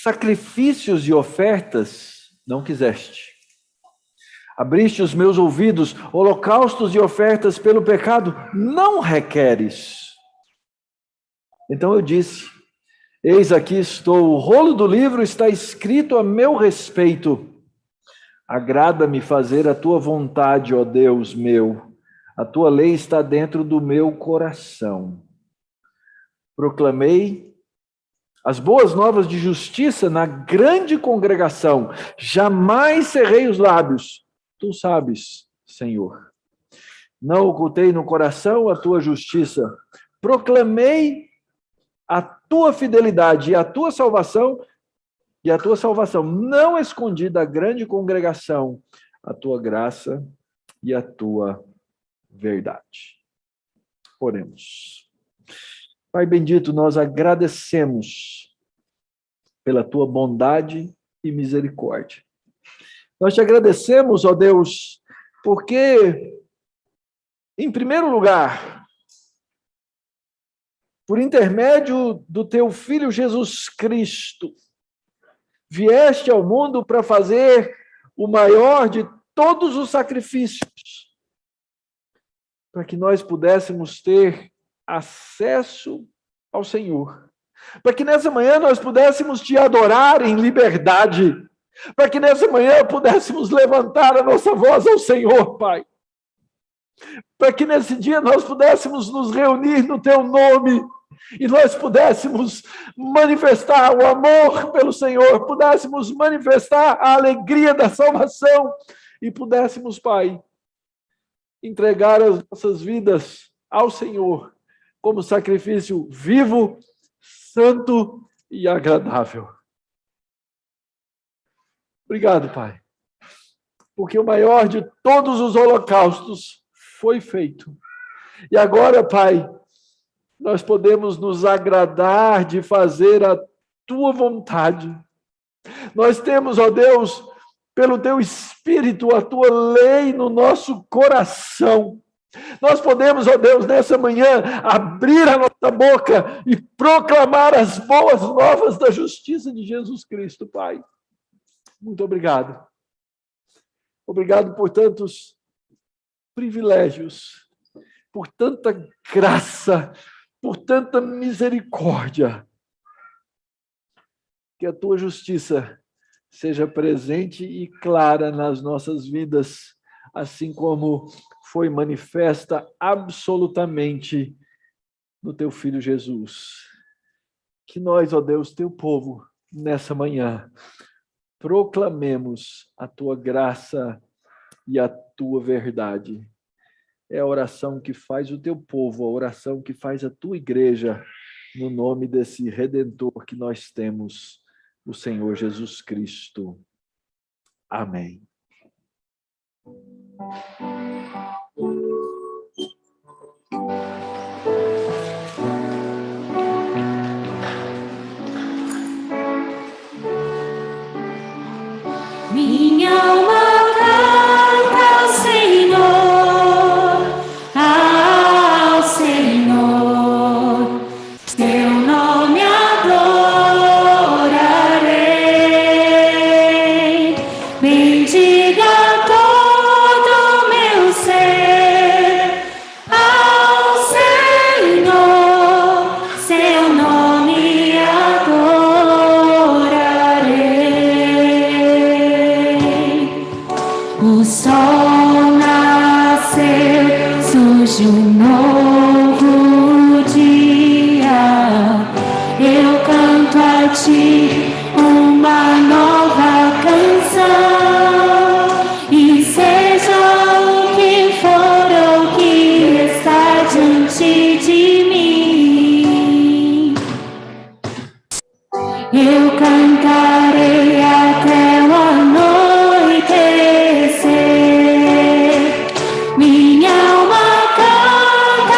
sacrifícios e ofertas não quiseste. Abriste os meus ouvidos, holocaustos e ofertas pelo pecado não requeres. Então eu disse: eis aqui estou, o rolo do livro está escrito a meu respeito. Agrada-me fazer a tua vontade, ó Deus meu. A tua lei está dentro do meu coração. Proclamei as boas novas de justiça na grande congregação. Jamais cerrei os lábios. Tu sabes, Senhor. Não ocultei no coração a tua justiça. Proclamei a tua fidelidade e a tua salvação. Não escondi da grande congregação a tua graça e a tua verdade. Oremos. Pai bendito, nós agradecemos pela tua bondade e misericórdia. Nós te agradecemos, ó Deus, porque, em primeiro lugar, por intermédio do teu Filho Jesus Cristo, vieste ao mundo para fazer o maior de todos os sacrifícios, para que nós pudéssemos ter acesso ao Senhor, para que nessa manhã nós pudéssemos te adorar em liberdade, para que nessa manhã pudéssemos levantar a nossa voz ao Senhor, Pai, para que nesse dia nós pudéssemos nos reunir no teu nome, e nós pudéssemos manifestar o amor pelo Senhor, pudéssemos manifestar a alegria da salvação, e pudéssemos, Pai, entregar as nossas vidas ao Senhor como sacrifício vivo, santo e agradável. Obrigado, Pai, porque o maior de todos os holocaustos foi feito. E agora, Pai, nós podemos nos agradar de fazer a tua vontade. Nós temos, ó Deus, pelo teu Espírito, a tua lei no nosso coração. Nós podemos, ó Deus, nessa manhã, abrir a nossa boca e proclamar as boas novas da justiça de Jesus Cristo, Pai. Muito obrigado. Obrigado por tantos privilégios, por tanta graça, por tanta misericórdia. Que a tua justiça seja presente e clara nas nossas vidas, assim como foi manifesta absolutamente no teu Filho Jesus. Que nós, ó Deus, teu povo, nessa manhã, proclamemos a tua graça e a tua verdade. É a oração que faz o teu povo, a oração que faz a tua igreja, no nome desse Redentor que nós temos, o Senhor Jesus Cristo. Amém. Minha alma canta ao Senhor, teu nome adorarei. Bendiga todo o meu ser ao Senhor, seu nome adorarei. O sol nasceu, surge um novo dia. Eu canto a ti uma nova canção. E seja o que for ou que está diante de mim, eu cantarei até o anoitecer. Minha alma canta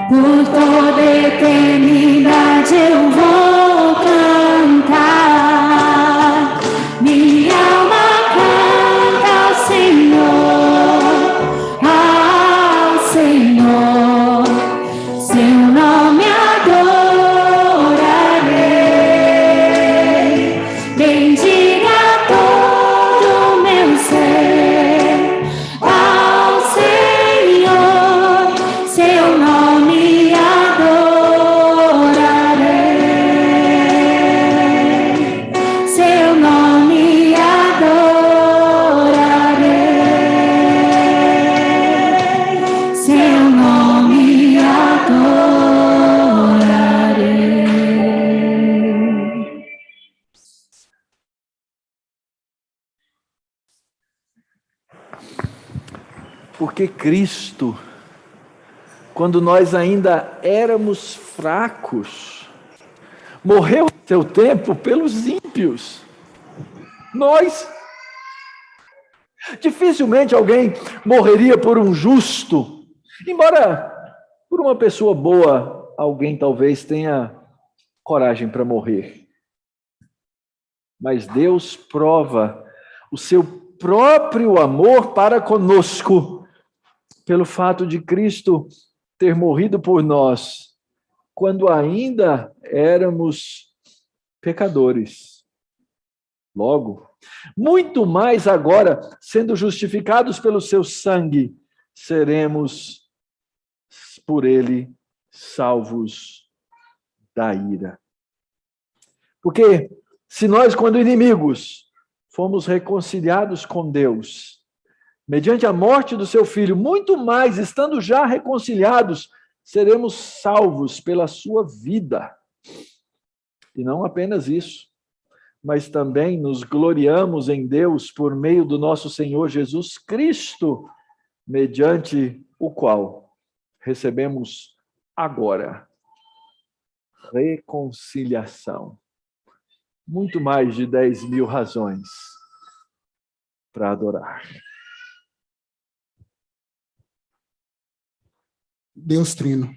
Por toda eternidade eu vou cantar. Minha alma canta ao Senhor, seu nome adorarei. Bendiga todo o meu ser ao Senhor, seu nome adorarei. Seu nome adorarei. Seu nome adorarei. Porque Cristo, quando nós ainda éramos fracos, morreu no seu tempo pelos ímpios. Dificilmente alguém morreria por um justo, embora por uma pessoa boa, alguém talvez tenha coragem para morrer. Mas Deus prova o seu próprio amor para conosco, pelo fato de Cristo ter morrido por nós, quando ainda éramos pecadores. Logo, muito mais agora, sendo justificados pelo seu sangue, seremos por ele salvos da ira. Porque se nós, quando inimigos, fomos reconciliados com Deus, mediante a morte do seu Filho, muito mais, estando já reconciliados, seremos salvos pela sua vida. E não apenas isso, mas também nos gloriamos em Deus por meio do nosso Senhor Jesus Cristo, mediante o qual recebemos agora reconciliação. Muito mais de 10.000 razões para adorar. Deus Trino,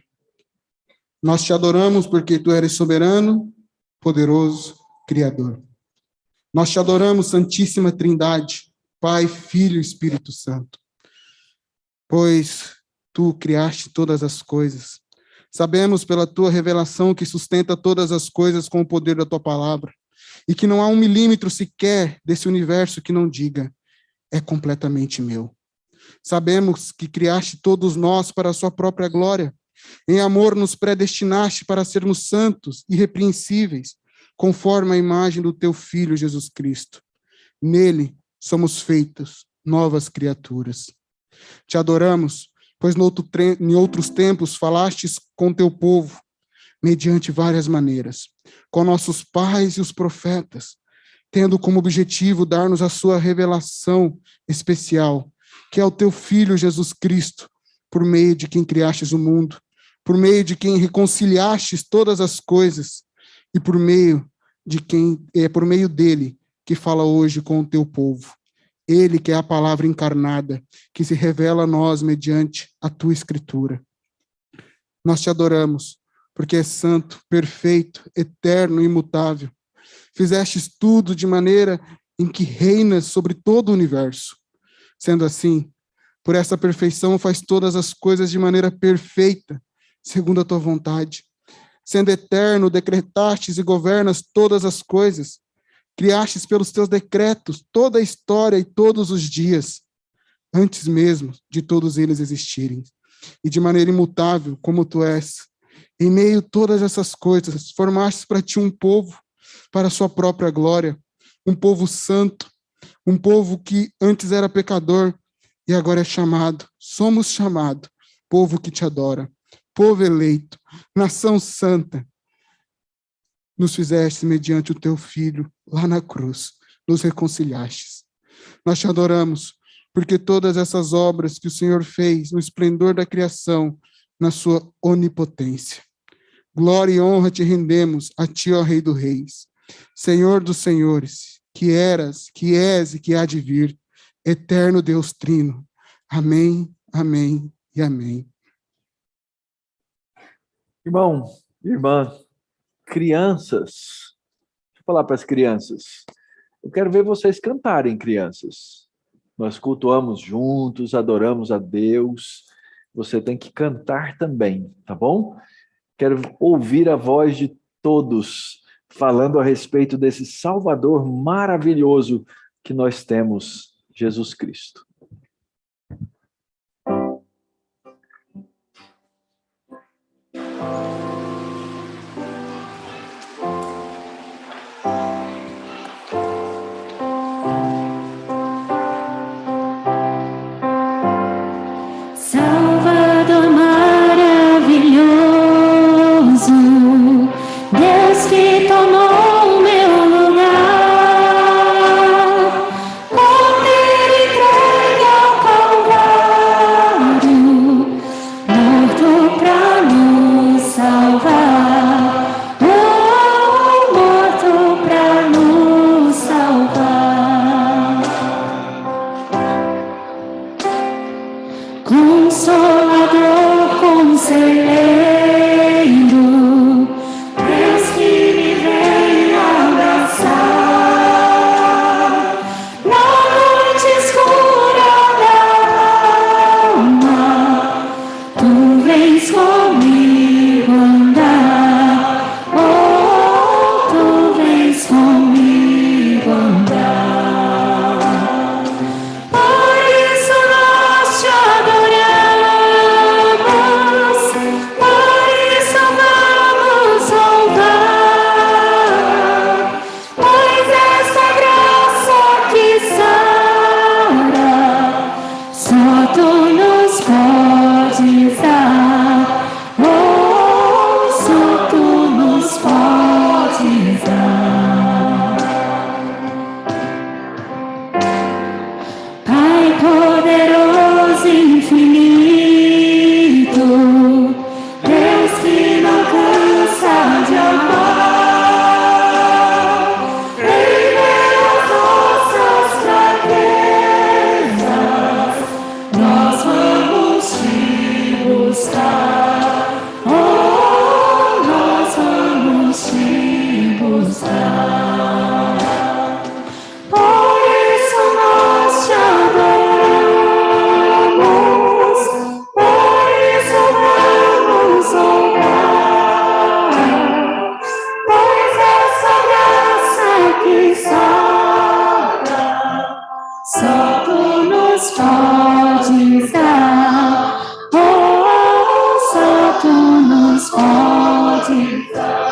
nós te adoramos porque tu eres soberano, poderoso, Criador. Nós te adoramos, Santíssima Trindade, Pai, Filho e Espírito Santo, pois tu criaste todas as coisas. Sabemos pela tua revelação que sustenta todas as coisas com o poder da tua palavra, e que não há 1 milímetro sequer desse universo que não diga, é completamente meu. Sabemos que criaste todos nós para a sua própria glória. Em amor nos predestinaste para sermos santos, irrepreensíveis, conforme a imagem do teu Filho Jesus Cristo. Nele somos feitos novas criaturas. Te adoramos, pois em outros tempos falastes com teu povo, mediante várias maneiras, com nossos pais e os profetas, tendo como objetivo dar-nos a sua revelação especial, que é o teu Filho Jesus Cristo, por meio de quem criastes o mundo, por meio de quem reconciliastes todas as coisas, e por meio dele que fala hoje com o teu povo. Ele que é a palavra encarnada, que se revela a nós mediante a tua Escritura. Nós te adoramos, porque és santo, perfeito, eterno e imutável. Fizestes tudo de maneira em que reinas sobre todo o universo. Sendo assim, por essa perfeição faz todas as coisas de maneira perfeita, segundo a tua vontade. Sendo eterno, decretastes e governas todas as coisas. Criastes pelos teus decretos toda a história e todos os dias, antes mesmo de todos eles existirem. E de maneira imutável, como tu és, em meio a todas essas coisas, formastes para ti um povo, para a sua própria glória, um povo santo, um povo que antes era pecador e agora é chamado, somos chamados, povo que te adora, povo eleito, nação santa. Nos fizeste mediante o teu Filho, lá na cruz, nos reconciliastes. Nós te adoramos, porque todas essas obras que o Senhor fez no esplendor da criação, na sua onipotência. Glória e honra te rendemos a ti, ó Rei dos Reis, Senhor dos Senhores, que eras, que és e que há de vir, eterno Deus Trino. Amém, amém e amém. Irmão, irmã, crianças, deixa eu falar para as crianças. Eu quero ver vocês cantarem, crianças. Nós cultuamos juntos, adoramos a Deus. Você tem que cantar também, tá bom? Quero ouvir a voz de todos falando a respeito desse Salvador maravilhoso que nós temos, Jesus Cristo. Salvador maravilhoso, Deus que tomou o meu lugar, quando Ele entregue ao Calvário, morto pra nos salvar, morto pra nos salvar. Consolador, conselheiro, Deus que me vem abraçar, na noite escura da alma, tu vens comigo andar, tu vens comigo andar. Por isso nós te adoramos, por isso vamos louvar, pois essa graça que sara, só tu nos podes dar, só tu nos podes dar. Pai poderoso e infinito, Deus que não cansa de amar, em meio às nossas fraquezas, nós vamos te buscar, nós vamos te buscar. Por isso nós te adoramos, por isso vamos louvar, pois essa graça que sara, só tu nos podes dar, só tu nos podes dar,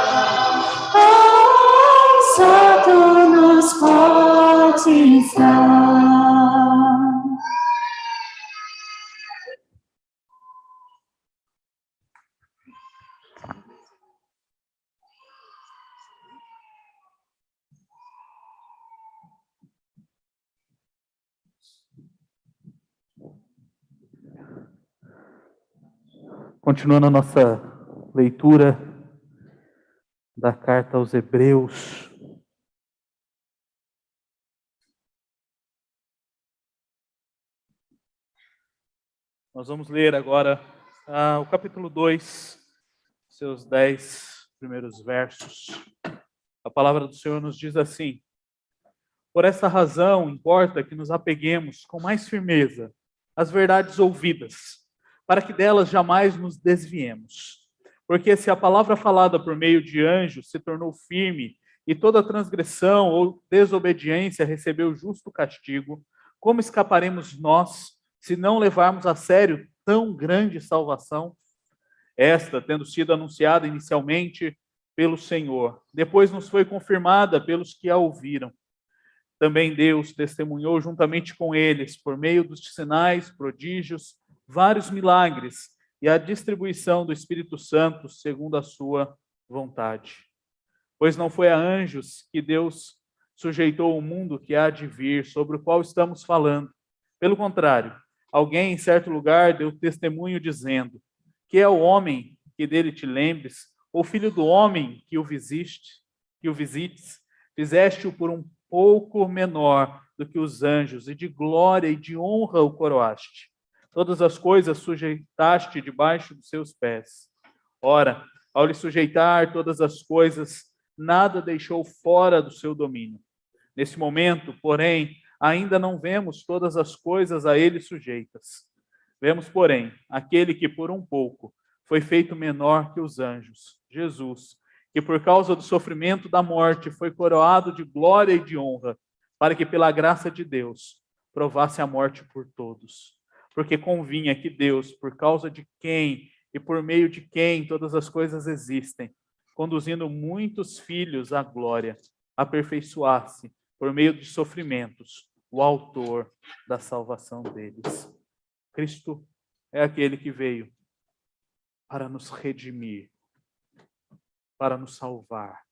só tu nos podes dar. Continuando a nossa leitura da carta aos Hebreus. Nós vamos ler agora o capítulo 2, seus 10 primeiros versos. A palavra do Senhor nos diz assim: por essa razão, importa que nos apeguemos com mais firmeza às verdades ouvidas, para que delas jamais nos desviemos. Porque se a palavra falada por meio de anjos se tornou firme, e toda transgressão ou desobediência recebeu justo castigo, como escaparemos nós, se não levarmos a sério tão grande salvação? Esta, tendo sido anunciada inicialmente pelo Senhor, depois nos foi confirmada pelos que a ouviram. Também Deus testemunhou juntamente com eles, por meio dos sinais, prodígios, vários milagres e a distribuição do Espírito Santo segundo a sua vontade. Pois não foi a anjos que Deus sujeitou o mundo que há de vir, sobre o qual estamos falando. Pelo contrário, alguém em certo lugar deu testemunho dizendo: que é o homem que dele te lembres, ou filho do homem que o visites, fizeste-o por um pouco menor do que os anjos, e de glória e de honra o coroaste. Todas as coisas sujeitaste debaixo dos seus pés. Ora, Ao lhe sujeitar todas as coisas, nada deixou fora do seu domínio. Nesse momento, porém, ainda não vemos todas as coisas a ele sujeitas. Vemos, porém, aquele que por um pouco foi feito menor que os anjos, Jesus, que por causa do sofrimento da morte foi coroado de glória e de honra, para que pela graça de Deus provasse a morte por todos. Porque convinha que Deus, por causa de quem e por meio de quem todas as coisas existem, conduzindo muitos filhos à glória, aperfeiçoasse, por meio de sofrimentos, o autor da salvação deles. Cristo é aquele que veio para nos redimir, para nos salvar,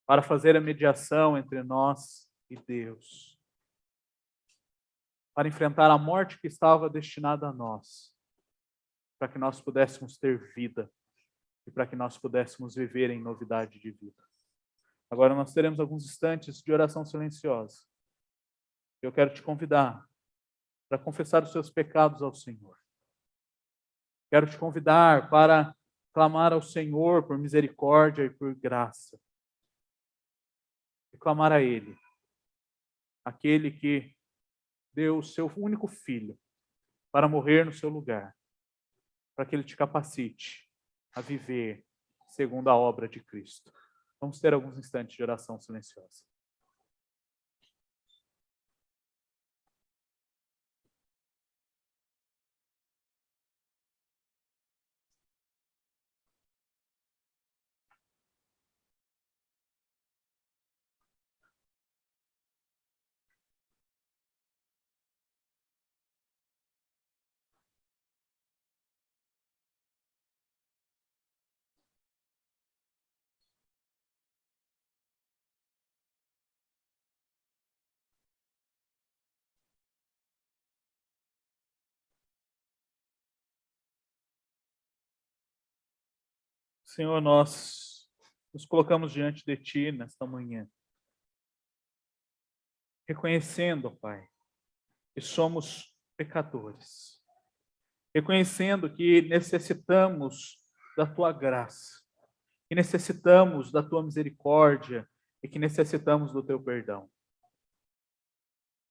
para fazer a mediação entre nós e Deus, para enfrentar a morte que estava destinada a nós, para que nós pudéssemos ter vida e para que nós pudéssemos viver em novidade de vida. Agora nós teremos alguns instantes de oração silenciosa. Eu quero te convidar para confessar os seus pecados ao Senhor. Quero te convidar para clamar ao Senhor por misericórdia e por graça. E clamar a Ele, aquele que deu o seu único filho para morrer no seu lugar, para que Ele te capacite a viver segundo a obra de Cristo. Vamos ter alguns instantes de oração silenciosa. Senhor, nós nos colocamos diante de Ti nesta manhã, reconhecendo, ó Pai, que somos pecadores, reconhecendo que necessitamos da Tua graça, que necessitamos da Tua misericórdia e que necessitamos do Teu perdão.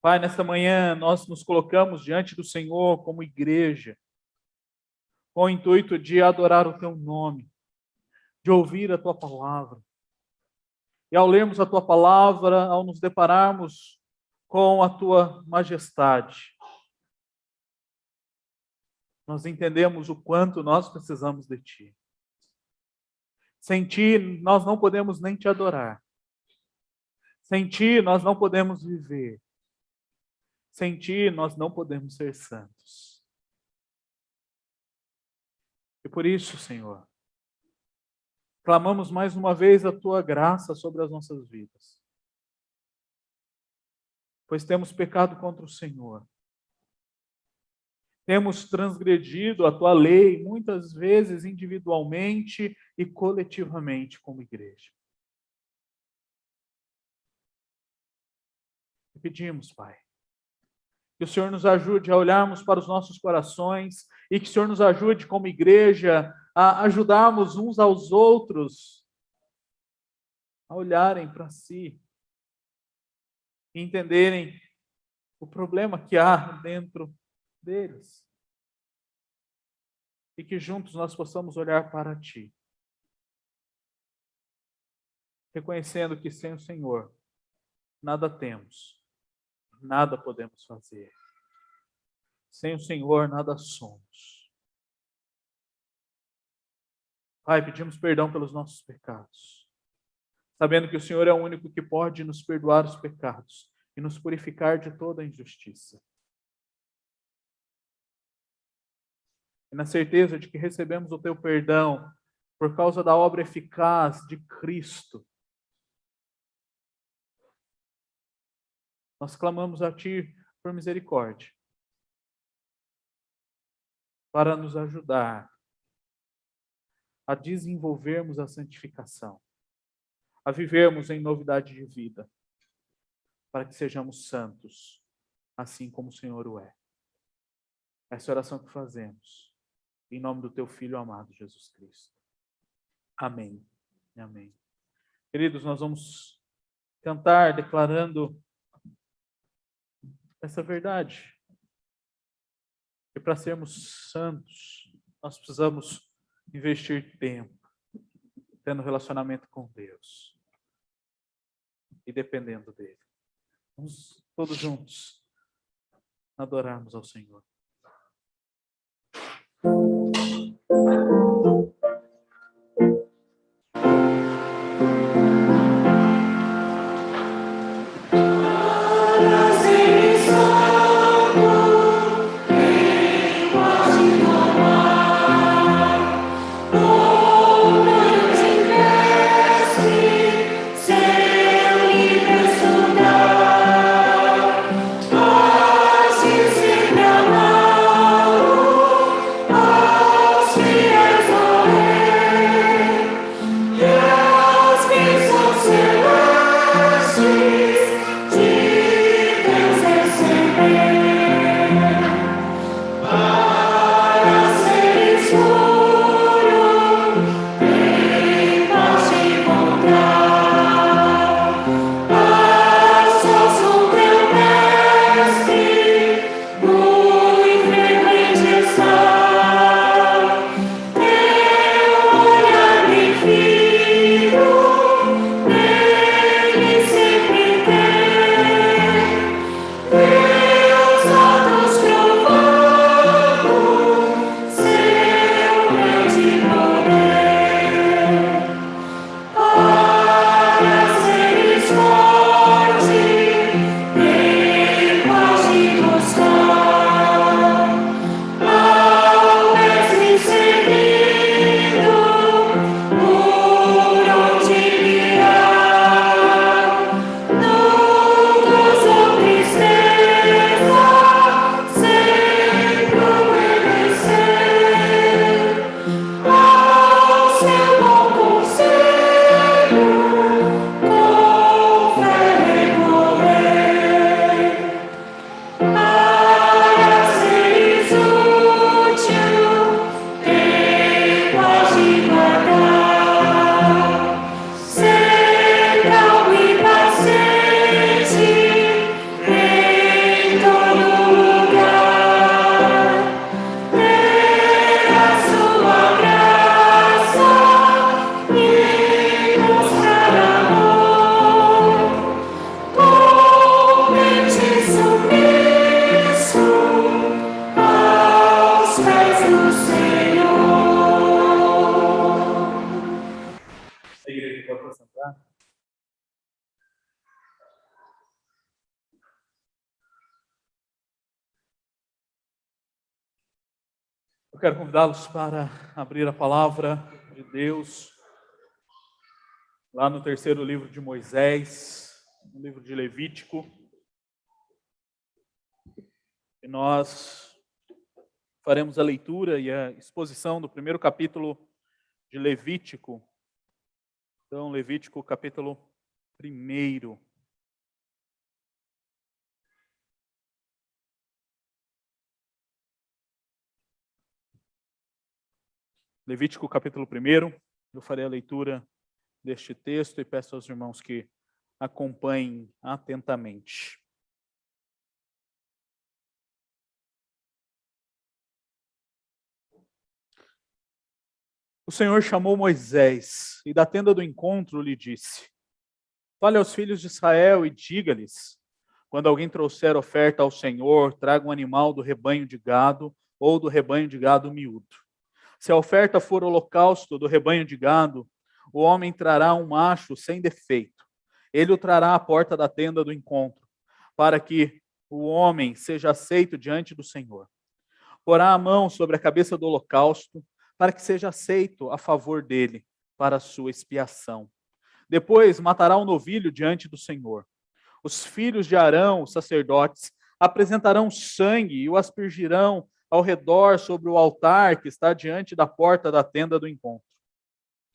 Pai, nesta manhã nós nos colocamos diante do Senhor como igreja, com o intuito de adorar o Teu nome, de ouvir a Tua palavra. E ao lermos a Tua palavra, ao nos depararmos com a Tua majestade, nós entendemos o quanto nós precisamos de Ti. Sem Ti, nós não podemos nem Te adorar. Sem Ti, nós não podemos viver. Sem Ti, nós não podemos ser santos. E por isso, Senhor, clamamos mais uma vez a Tua graça sobre as nossas vidas. Pois temos pecado contra o Senhor. Temos transgredido a Tua lei, muitas vezes individualmente e coletivamente como igreja. E pedimos, Pai, que o Senhor nos ajude a olharmos para os nossos corações e que o Senhor nos ajude como igreja a ajudarmos uns aos outros a olharem para si e entenderem o problema que há dentro deles. E que juntos nós possamos olhar para Ti, reconhecendo que sem o Senhor nada temos, nada podemos fazer. Sem o Senhor nada somos. Pai, pedimos perdão pelos nossos pecados, sabendo que o Senhor é o único que pode nos perdoar os pecados e nos purificar de toda a injustiça. E na certeza de que recebemos o Teu perdão por causa da obra eficaz de Cristo, nós clamamos a Ti por misericórdia, para nos ajudar a desenvolvermos a santificação, a vivermos em novidade de vida, para que sejamos santos, assim como o Senhor o é. Essa oração que fazemos, em nome do Teu Filho amado, Jesus Cristo. Amém. Amém. Queridos, nós vamos cantar declarando essa verdade. Que para sermos santos, nós precisamos investir tempo, tendo relacionamento com Deus e dependendo dele. Vamos todos juntos adorarmos ao Senhor. Eu quero convidá-los para abrir a palavra de Deus lá no terceiro livro de Moisés, no livro de Levítico. E nós faremos a leitura e a exposição do primeiro capítulo de Levítico. Então, Levítico, capítulo 1. Levítico, capítulo 1. Eu farei a leitura deste texto e peço aos irmãos que acompanhem atentamente. O Senhor chamou Moisés e da tenda do encontro lhe disse: fale aos filhos de Israel e diga-lhes: quando alguém trouxer oferta ao Senhor, traga um animal do rebanho de gado ou do rebanho de gado miúdo. Se a oferta for holocausto do rebanho de gado, o homem trará um macho sem defeito. Ele o trará à porta da tenda do encontro, para que o homem seja aceito diante do Senhor. Porá a mão sobre a cabeça do holocausto, para que seja aceito a favor dele, para a sua expiação. Depois matará um novilho diante do Senhor. Os filhos de Arão, os sacerdotes, apresentarão sangue e o aspergirão ao redor sobre o altar que está diante da porta da tenda do encontro.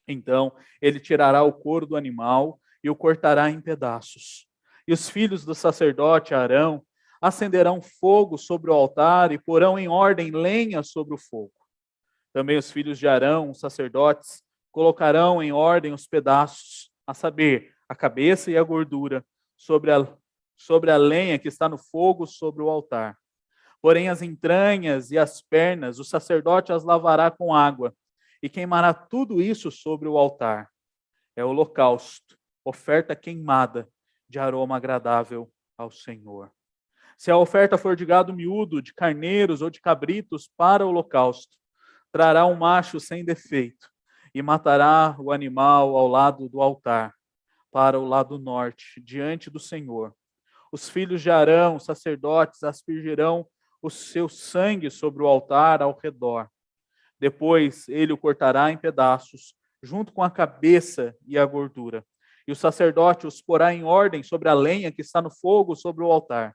Então ele tirará o couro do animal e o cortará em pedaços. E os filhos do sacerdote Arão acenderão fogo sobre o altar e porão em ordem lenha sobre o fogo. Também os filhos de Arão, os sacerdotes, colocarão em ordem os pedaços, a saber, a cabeça e a gordura, sobre a lenha que está no fogo sobre o altar. Porém, as entranhas e as pernas, o sacerdote as lavará com água e queimará tudo isso sobre o altar. É holocausto, oferta queimada de aroma agradável ao Senhor. Se a oferta for de gado miúdo, de carneiros ou de cabritos para o holocausto, trará um macho sem defeito e matará o animal ao lado do altar, para o lado norte, diante do Senhor. Os filhos de Arão, os sacerdotes, aspergirão o seu sangue sobre o altar ao redor. Depois ele o cortará em pedaços, junto com a cabeça e a gordura. E o sacerdote os porá em ordem sobre a lenha que está no fogo sobre o altar.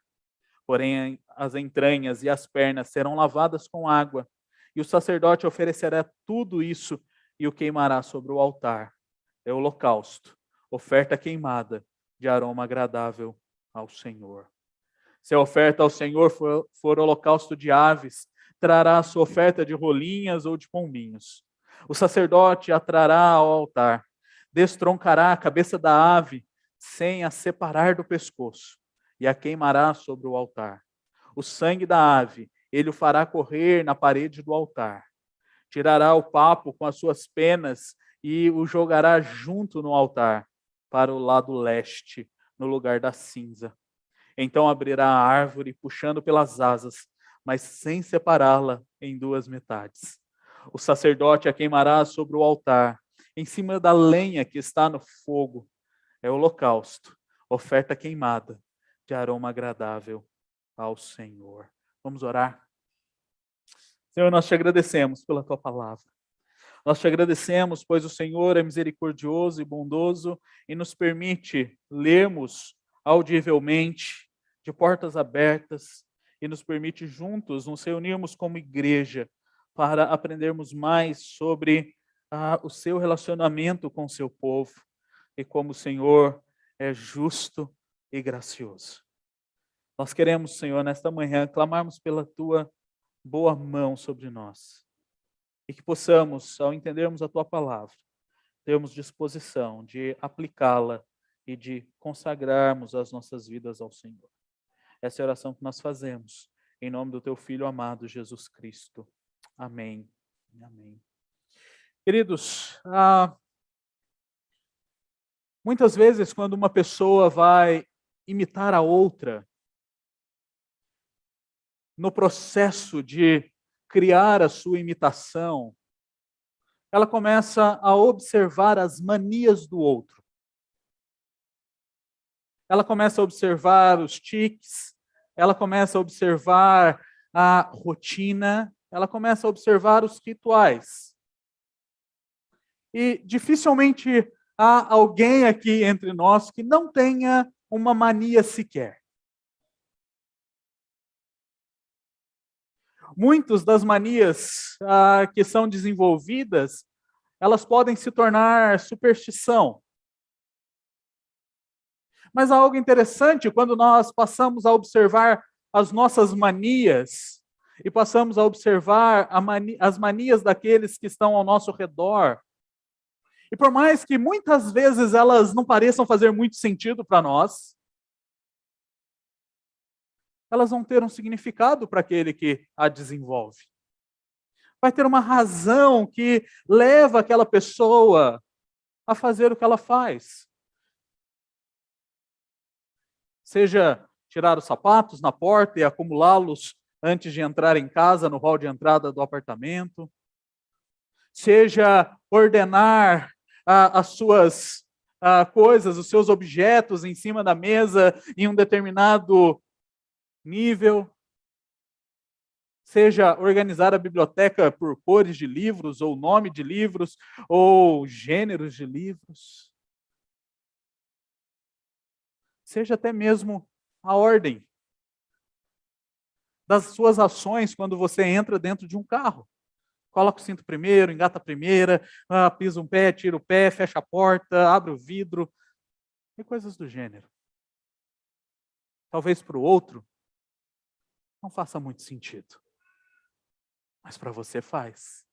Porém, as entranhas e as pernas serão lavadas com água, e o sacerdote oferecerá tudo isso e o queimará sobre o altar. É holocausto, oferta queimada de aroma agradável ao Senhor. Se a oferta ao Senhor for holocausto de aves, trará a sua oferta de rolinhas ou de pombinhos. O sacerdote a trará ao altar, destroncará a cabeça da ave sem a separar do pescoço e a queimará sobre o altar. O sangue da ave ele o fará correr na parede do altar. Tirará o papo com as suas penas e o jogará junto no altar, para o lado leste, no lugar da cinza. Então abrirá a árvore, puxando pelas asas, mas sem separá-la em duas metades. O sacerdote a queimará sobre o altar, em cima da lenha que está no fogo. É holocausto, oferta queimada, de aroma agradável ao Senhor. Vamos orar? Senhor, nós te agradecemos pela tua palavra. Nós te agradecemos, pois o Senhor é misericordioso e bondoso e nos permite lermos audivelmente, de portas abertas, e nos permite juntos nos reunirmos como igreja para aprendermos mais sobre o seu relacionamento com o seu povo e como o Senhor é justo e gracioso. Nós queremos, Senhor, nesta manhã, clamarmos pela tua boa mão sobre nós. E que possamos, ao entendermos a tua palavra, termos disposição de aplicá-la e de consagrarmos as nossas vidas ao Senhor. Essa é a oração que nós fazemos, em nome do teu Filho amado, Jesus Cristo. Amém. Amém. Queridos, muitas vezes quando uma pessoa vai imitar a outra, no processo de criar a sua imitação, ela começa a observar as manias do outro. Ela começa a observar os tiques, ela começa a observar a rotina, ela começa a observar os rituais. E dificilmente há alguém aqui entre nós que não tenha uma mania sequer. Muitas das manias que são desenvolvidas, elas podem se tornar superstição. Mas há algo interessante quando nós passamos a observar as nossas manias e passamos a observar as manias daqueles que estão ao nosso redor. E por mais que muitas vezes elas não pareçam fazer muito sentido para nós, elas vão ter um significado para aquele que a desenvolve. Vai ter uma razão que leva aquela pessoa a fazer o que ela faz. Seja tirar os sapatos na porta e acumulá-los antes de entrar em casa, no hall de entrada do apartamento. Seja ordenar as suas coisas, os seus objetos em cima da mesa em um determinado nível. Seja organizar a biblioteca por cores de livros, ou nome de livros, ou gêneros de livros. Seja até mesmo a ordem das suas ações quando você entra dentro de um carro. Coloca o cinto primeiro, engata a primeira, pisa um pé, tira o pé, fecha a porta, abre o vidro, e coisas do gênero. Talvez para o outro não faça muito sentido, mas para você faz.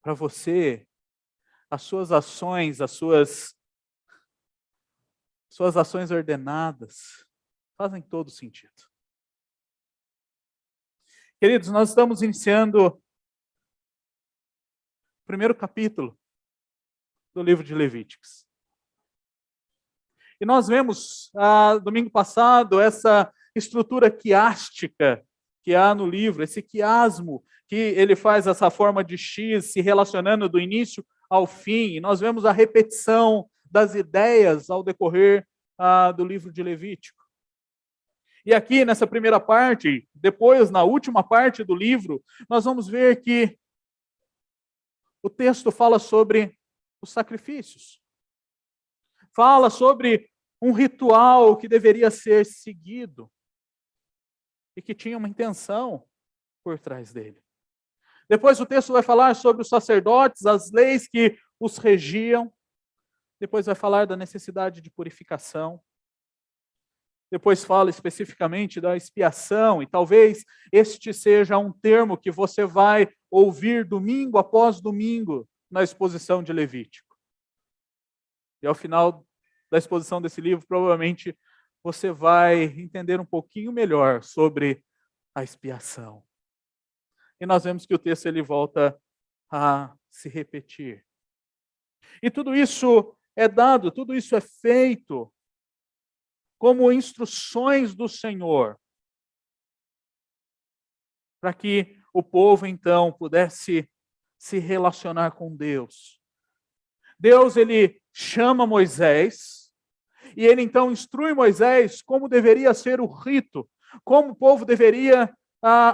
para você, as suas ações, as suas ações ordenadas, fazem todo sentido. Queridos, nós estamos iniciando o primeiro capítulo do livro de Levíticos. E nós vemos, domingo passado, essa estrutura quiástica que há no livro, esse quiasmo, que ele faz essa forma de X se relacionando do início ao fim. E nós vemos a repetição das ideias ao decorrer do livro de Levítico. E aqui, nessa primeira parte, depois, na última parte do livro, nós vamos ver que o texto fala sobre os sacrifícios. Fala sobre um ritual que deveria ser seguido e que tinha uma intenção por trás dele. Depois o texto vai falar sobre os sacerdotes, as leis que os regiam. Depois vai falar da necessidade de purificação. Depois fala especificamente da expiação, e talvez este seja um termo que você vai ouvir domingo após domingo na exposição de Levítico. E ao final da exposição desse livro, provavelmente você vai entender um pouquinho melhor sobre a expiação. E nós vemos que o texto ele volta a se repetir. E tudo isso é dado, tudo isso é feito como instruções do Senhor, para que o povo então pudesse se relacionar com Deus. Deus ele chama Moisés e ele então instrui Moisés como deveria ser o rito, como o povo deveria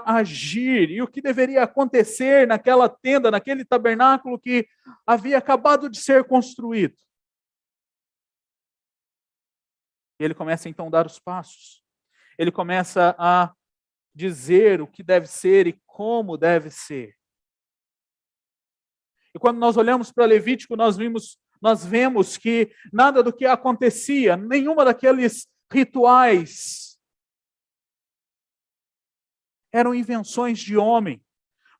agir e o que deveria acontecer naquela tenda, naquele tabernáculo que havia acabado de ser construído. Ele começa então a dar os passos. Ele começa a dizer o que deve ser e como deve ser. E quando nós olhamos para Levítico, nós vemos que nada do que acontecia, nenhuma daqueles rituais eram invenções de homem.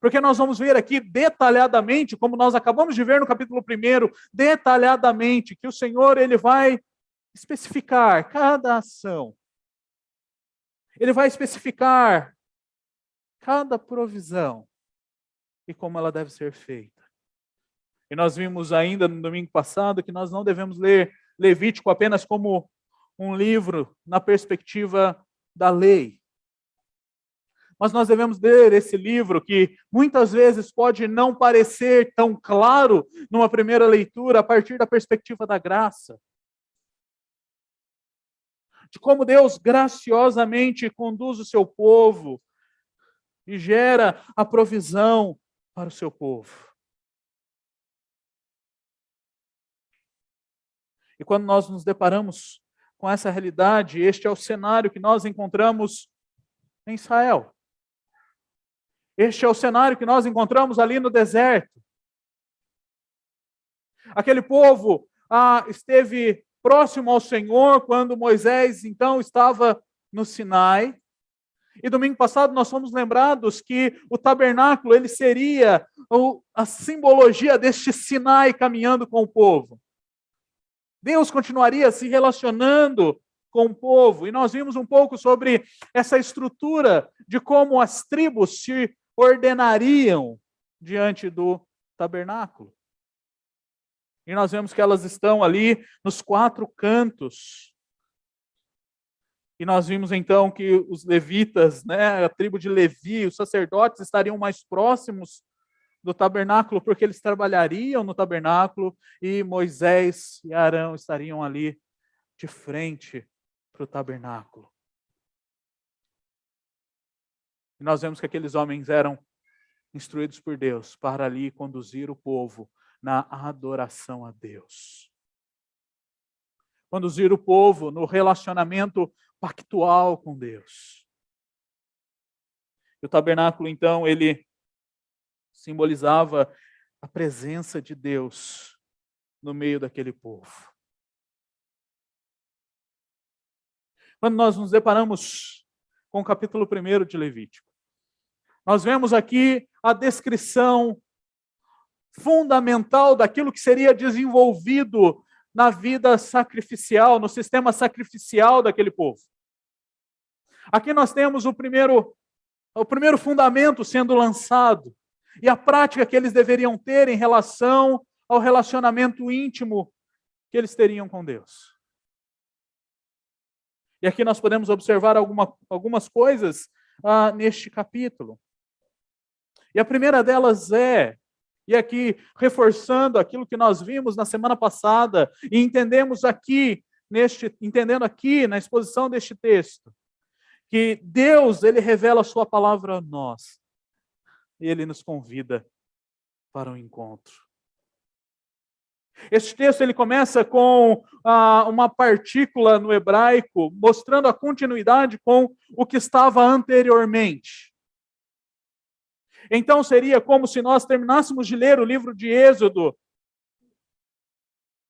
Porque nós vamos ver aqui detalhadamente, como nós acabamos de ver no capítulo 1, detalhadamente, que o Senhor ele vai especificar cada ação. Ele vai especificar cada provisão e como ela deve ser feita. E nós vimos ainda no domingo passado que nós não devemos ler Levítico apenas como um livro na perspectiva da lei. Mas nós devemos ler esse livro que muitas vezes pode não parecer tão claro numa primeira leitura a partir da perspectiva da graça. De como Deus graciosamente conduz o seu povo e gera a provisão para o seu povo. E quando nós nos deparamos com essa realidade, este é o cenário que nós encontramos em Israel. Este é o cenário que nós encontramos ali no deserto. Aquele povo esteve próximo ao Senhor quando Moisés então estava no Sinai. E domingo passado nós fomos lembrados que o tabernáculo ele seria a simbologia deste Sinai caminhando com o povo. Deus continuaria se relacionando com o povo. E nós vimos um pouco sobre essa estrutura de como as tribos se ordenariam diante do tabernáculo. E nós vemos que elas estão ali nos 4 cantos. E nós vimos então que os levitas, a tribo de Levi, os sacerdotes estariam mais próximos do tabernáculo, porque eles trabalhariam no tabernáculo, e Moisés e Arão estariam ali de frente para o tabernáculo. E nós vemos que aqueles homens eram instruídos por Deus para ali conduzir o povo na adoração a Deus. Conduzir o povo no relacionamento pactual com Deus. E o tabernáculo, então, ele simbolizava a presença de Deus no meio daquele povo. Quando nós nos deparamos com o capítulo 1 de Levítico, nós vemos aqui a descrição fundamental daquilo que seria desenvolvido na vida sacrificial, no sistema sacrificial daquele povo. Aqui nós temos o primeiro fundamento sendo lançado, e a prática que eles deveriam ter em relação ao relacionamento íntimo que eles teriam com Deus. E aqui nós podemos observar algumas coisas neste capítulo. E a primeira delas e aqui reforçando aquilo que nós vimos na semana passada, e entendendo aqui na exposição deste texto, que Deus, Ele revela a sua palavra a nós, e Ele nos convida para um encontro. Este texto ele começa com uma partícula no hebraico, mostrando a continuidade com o que estava anteriormente. Então seria como se nós terminássemos de ler o livro de Êxodo,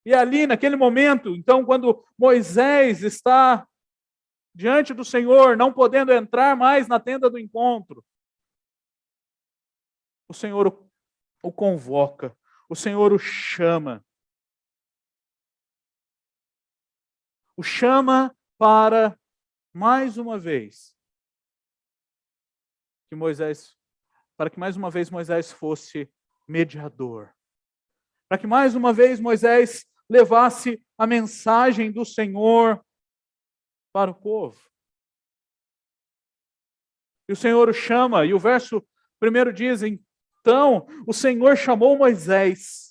e ali naquele momento, então quando Moisés está diante do Senhor, não podendo entrar mais na tenda do encontro, o Senhor o convoca, o Senhor o chama. O chama para, mais uma vez, para que mais uma vez Moisés fosse mediador. Para que mais uma vez Moisés levasse a mensagem do Senhor para o povo. E o Senhor o chama, e o verso 1 diz, então, o Senhor chamou Moisés,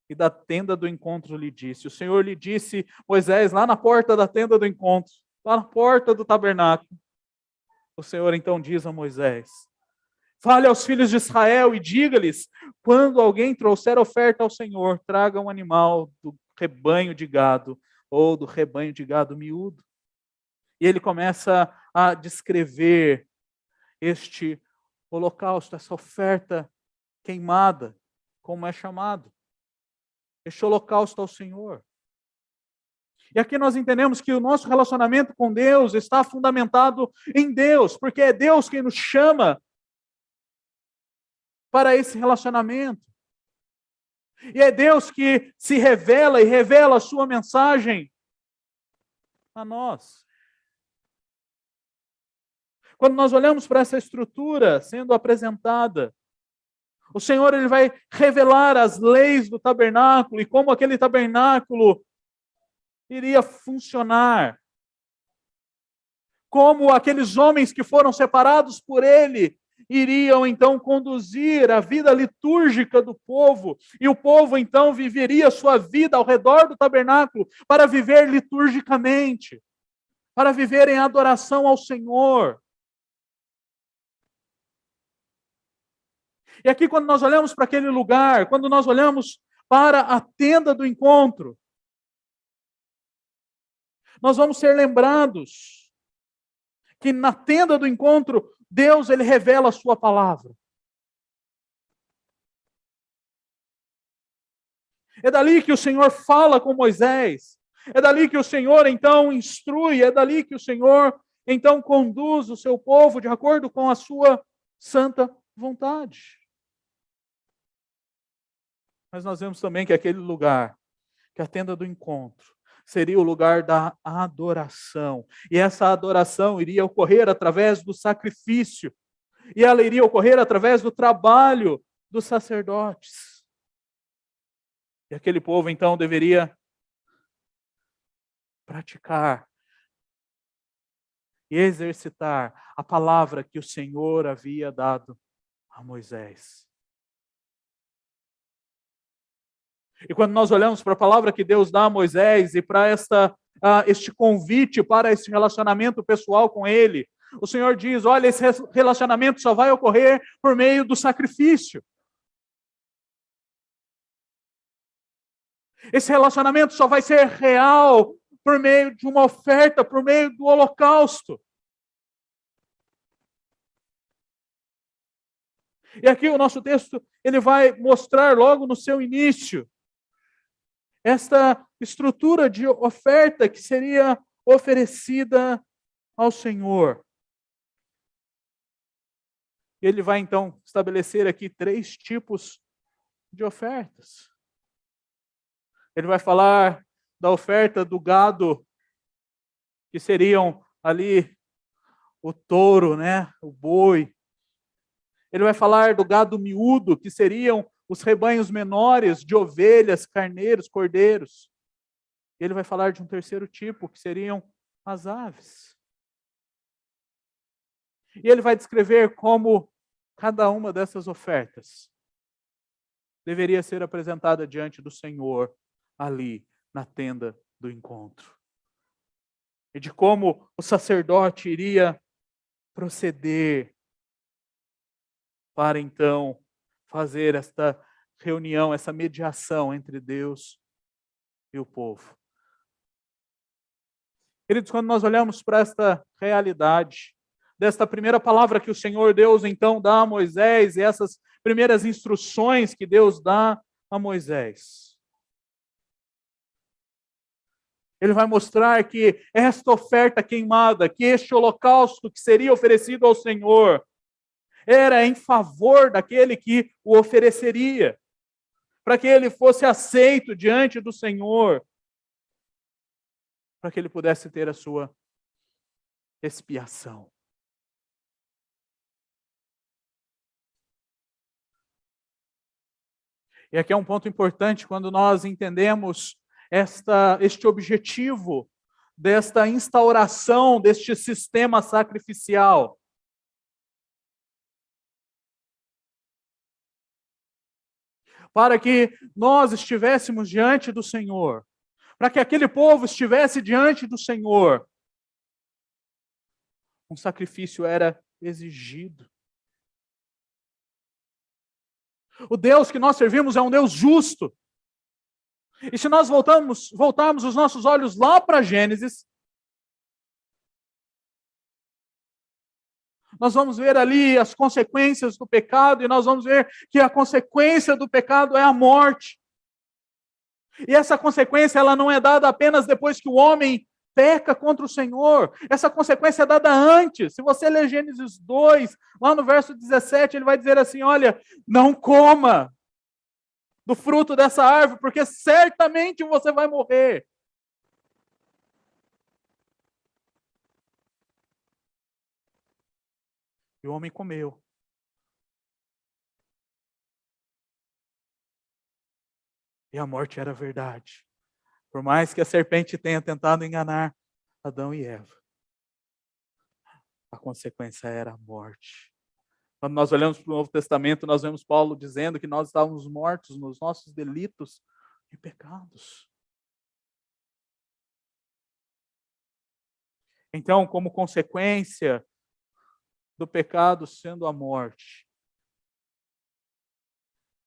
e da tenda do encontro lhe disse. O Senhor lhe disse, Moisés, lá na porta da tenda do encontro, lá na porta do tabernáculo. O Senhor então diz a Moisés, fale aos filhos de Israel e diga-lhes, quando alguém trouxer oferta ao Senhor, traga um animal do rebanho de gado, ou do rebanho de gado miúdo. E ele começa a descrever este holocausto, essa oferta queimada, como é chamado. Este holocausto ao Senhor. E aqui nós entendemos que o nosso relacionamento com Deus está fundamentado em Deus, porque é Deus quem nos chama para esse relacionamento. E é Deus que se revela e revela a sua mensagem a nós. Quando nós olhamos para essa estrutura sendo apresentada, o Senhor ele vai revelar as leis do tabernáculo e como aquele tabernáculo iria funcionar. Como aqueles homens que foram separados por ele iriam então conduzir a vida litúrgica do povo. E o povo então viveria sua vida ao redor do tabernáculo para viver liturgicamente, para viver em adoração ao Senhor. E aqui, quando nós olhamos para aquele lugar, quando nós olhamos para a tenda do encontro, nós vamos ser lembrados que na tenda do encontro, Deus ele revela a sua palavra. É dali que o Senhor fala com Moisés. É dali que o Senhor então instrui. É dali que o Senhor então conduz o seu povo de acordo com a sua santa vontade. Mas nós vemos também que aquele lugar, que a tenda do encontro, seria o lugar da adoração. E essa adoração iria ocorrer através do sacrifício. E ela iria ocorrer através do trabalho dos sacerdotes. E aquele povo, então, deveria praticar e exercitar a palavra que o Senhor havia dado a Moisés. E quando nós olhamos para a palavra que Deus dá a Moisés e para este convite para esse relacionamento pessoal com Ele, o Senhor diz, olha, esse relacionamento só vai ocorrer por meio do sacrifício. Esse relacionamento só vai ser real por meio de uma oferta, por meio do holocausto. E aqui o nosso texto, ele vai mostrar logo no seu início, esta estrutura de oferta que seria oferecida ao Senhor. E ele vai então estabelecer aqui 3 tipos de ofertas. Ele vai falar da oferta do gado, que seriam ali o touro, né, o boi. Ele vai falar do gado miúdo, que seriam os rebanhos menores de ovelhas, carneiros, cordeiros. E ele vai falar de um terceiro tipo, que seriam as aves. E ele vai descrever como cada uma dessas ofertas deveria ser apresentada diante do Senhor ali na tenda do encontro. E de como o sacerdote iria proceder para então fazer esta reunião, essa mediação entre Deus e o povo. Queridos, quando nós olhamos para esta realidade, desta primeira palavra que o Senhor Deus então dá a Moisés, e essas primeiras instruções que Deus dá a Moisés, ele vai mostrar que esta oferta queimada, que este holocausto que seria oferecido ao Senhor, era em favor daquele que o ofereceria, para que ele fosse aceito diante do Senhor, para que ele pudesse ter a sua expiação. E aqui é um ponto importante quando nós entendemos este objetivo desta instauração deste sistema sacrificial. Para que nós estivéssemos diante do Senhor, para que aquele povo estivesse diante do Senhor, um sacrifício era exigido. O Deus que nós servimos é um Deus justo. E se nós voltarmos os nossos olhos lá para Gênesis, nós vamos ver ali as consequências do pecado, e nós vamos ver que a consequência do pecado é a morte. E essa consequência, ela não é dada apenas depois que o homem peca contra o Senhor. Essa consequência é dada antes. Se você ler Gênesis 2, lá no verso 17, ele vai dizer assim, olha, não coma do fruto dessa árvore, porque certamente você vai morrer. E o homem comeu. E a morte era verdade. Por mais que a serpente tenha tentado enganar Adão e Eva, a consequência era a morte. Quando nós olhamos para o Novo Testamento, nós vemos Paulo dizendo que nós estávamos mortos nos nossos delitos e pecados. Então, como consequência do pecado sendo a morte,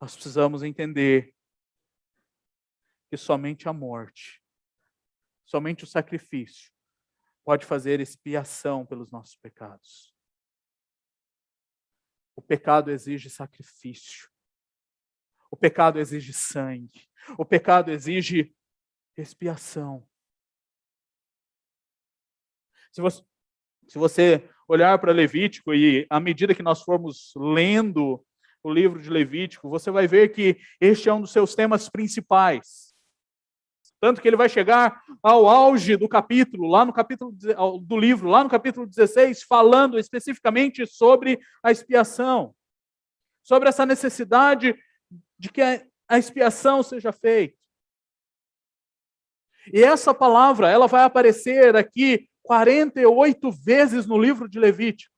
nós precisamos entender que somente a morte, somente o sacrifício pode fazer expiação pelos nossos pecados. O pecado exige sacrifício. O pecado exige sangue. O pecado exige expiação. Se você olhar para Levítico, e à medida que nós formos lendo o livro de Levítico, você vai ver que este é um dos seus temas principais. Tanto que ele vai chegar ao auge do capítulo, lá no capítulo do livro, lá no capítulo 16, falando especificamente sobre a expiação. Sobre essa necessidade de que a expiação seja feita. E essa palavra, ela vai aparecer aqui 48 vezes no livro de Levítico.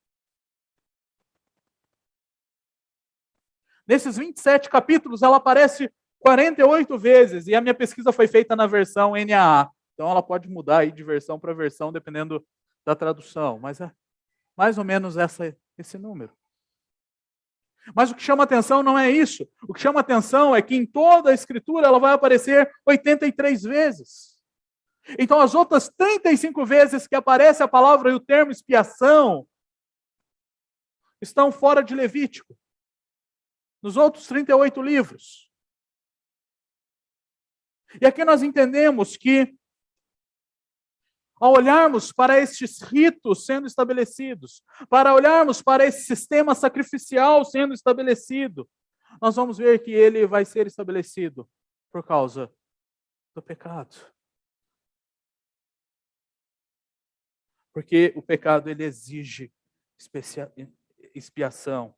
Nesses 27 capítulos, ela aparece 48 vezes, e a minha pesquisa foi feita na versão NAA. Então ela pode mudar aí de versão para versão, dependendo da tradução, mas é mais ou menos esse número. Mas o que chama atenção não é isso. O que chama atenção é que em toda a Escritura ela vai aparecer 83 vezes. Então as outras 35 vezes que aparece a palavra e o termo expiação estão fora de Levítico. Nos outros 38 livros. E aqui nós entendemos que ao olharmos para estes ritos sendo estabelecidos, para olharmos para esse sistema sacrificial sendo estabelecido, nós vamos ver que ele vai ser estabelecido por causa do pecado. Porque o pecado, ele exige expiação.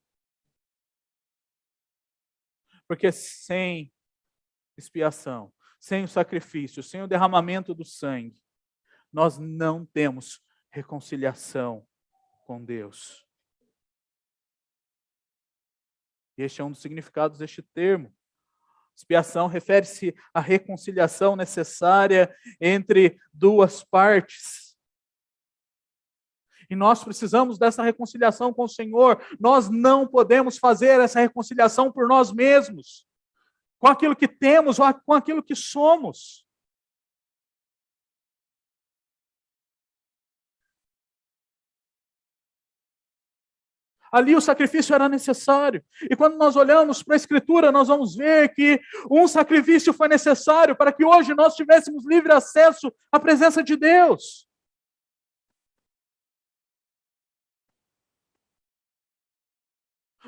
Porque sem expiação, sem o sacrifício, sem o derramamento do sangue, nós não temos reconciliação com Deus. E este é um dos significados deste termo. Expiação refere-se à reconciliação necessária entre duas partes. E nós precisamos dessa reconciliação com o Senhor. Nós não podemos fazer essa reconciliação por nós mesmos, com aquilo que temos ou com aquilo que somos. Ali o sacrifício era necessário. E quando nós olhamos para a Escritura, nós vamos ver que um sacrifício foi necessário para que hoje nós tivéssemos livre acesso à presença de Deus.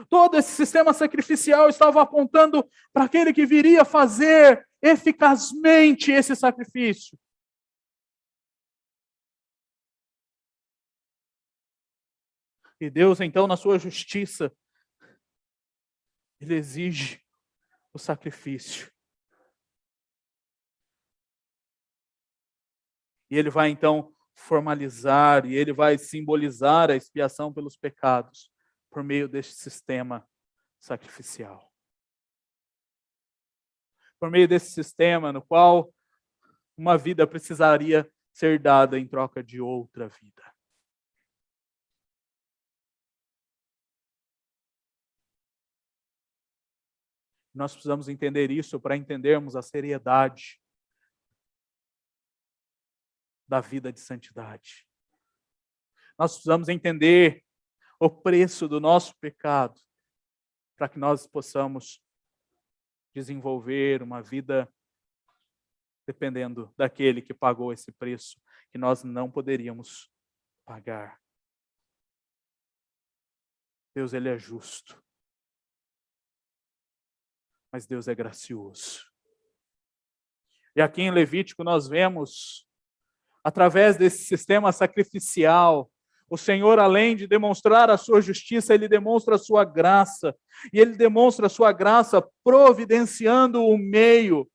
Todo esse sistema sacrificial estava apontando para aquele que viria fazer eficazmente esse sacrifício. E Deus, então, na sua justiça, Ele exige o sacrifício. E Ele vai, então, formalizar, e Ele vai simbolizar a expiação pelos pecados, por meio deste sistema sacrificial. Por meio desse sistema no qual uma vida precisaria ser dada em troca de outra vida. Nós precisamos entender isso para entendermos a seriedade da vida de santidade. Nós precisamos entender o preço do nosso pecado para que nós possamos desenvolver uma vida dependendo daquele que pagou esse preço que nós não poderíamos pagar. Deus, Ele é justo. Mas Deus é gracioso. E aqui em Levítico nós vemos, através desse sistema sacrificial, o Senhor, além de demonstrar a sua justiça, Ele demonstra a sua graça. E Ele demonstra a sua graça providenciando o meio.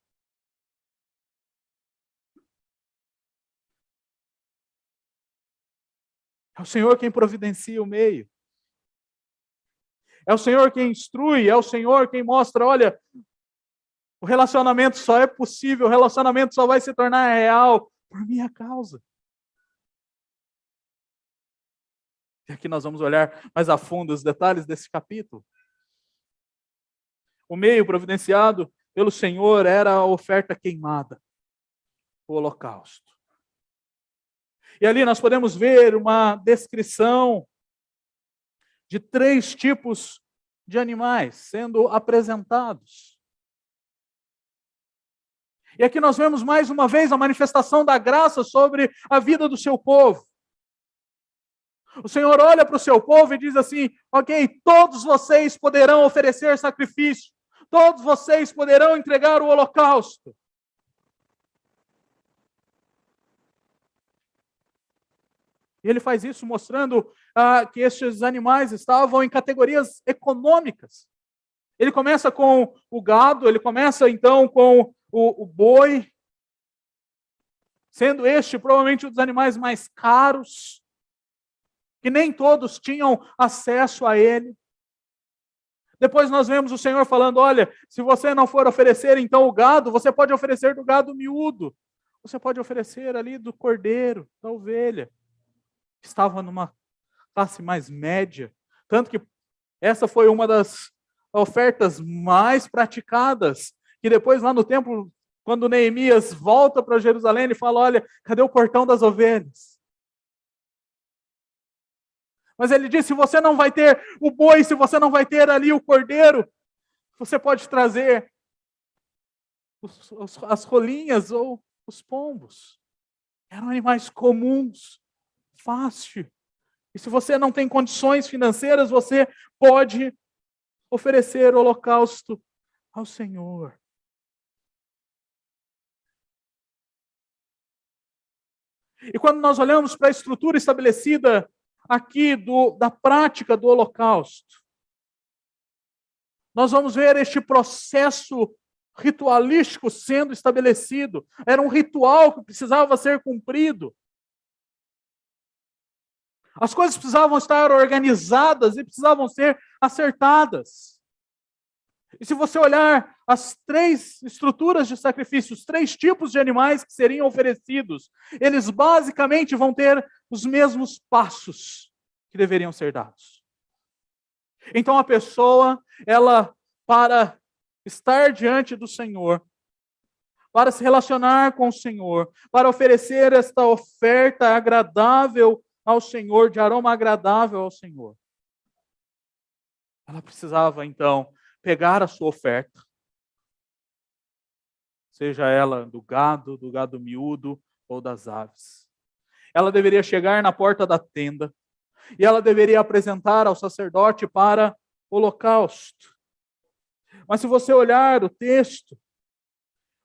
É o Senhor quem providencia o meio. É o Senhor quem instrui, é o Senhor quem mostra, olha, o relacionamento só é possível, o relacionamento só vai se tornar real por minha causa. E aqui nós vamos olhar mais a fundo os detalhes desse capítulo. O meio providenciado pelo Senhor era a oferta queimada, o holocausto. E ali nós podemos ver uma descrição de 3 tipos de animais sendo apresentados. E aqui nós vemos mais uma vez a manifestação da graça sobre a vida do seu povo. O Senhor olha para o seu povo e diz assim, ok, todos vocês poderão oferecer sacrifício, todos vocês poderão entregar o holocausto. E Ele faz isso mostrando que estes animais estavam em categorias econômicas. Ele começa com o gado, ele começa então com o boi, sendo este provavelmente um dos animais mais caros, que nem todos tinham acesso a ele. Depois nós vemos o Senhor falando, olha, se você não for oferecer então o gado, você pode oferecer do gado miúdo. Você pode oferecer ali do cordeiro, da ovelha. Estava numa classe mais média. Tanto que essa foi uma das ofertas mais praticadas. Que depois lá no templo, quando Neemias volta para Jerusalém, ele fala, olha, cadê o portão das ovelhas? Mas ele diz, se você não vai ter o boi, se você não vai ter ali o cordeiro, você pode trazer as rolinhas ou os pombos. Eram animais comuns, fácil. E se você não tem condições financeiras, você pode oferecer holocausto ao Senhor. E quando nós olhamos para a estrutura estabelecida aqui da prática do holocausto, nós vamos ver este processo ritualístico sendo estabelecido. Era um ritual que precisava ser cumprido. As coisas precisavam estar organizadas e precisavam ser acertadas. E se você olhar as 3 estruturas de sacrifício, os 3 tipos de animais que seriam oferecidos, eles basicamente vão ter os mesmos passos que deveriam ser dados. Então a pessoa, ela, para estar diante do Senhor, para se relacionar com o Senhor, para oferecer esta oferta agradável ao Senhor, de aroma agradável ao Senhor, ela precisava então pegar a sua oferta, seja ela do gado miúdo ou das aves. Ela deveria chegar na porta da tenda e ela deveria apresentar ao sacerdote para holocausto. Mas se você olhar o texto,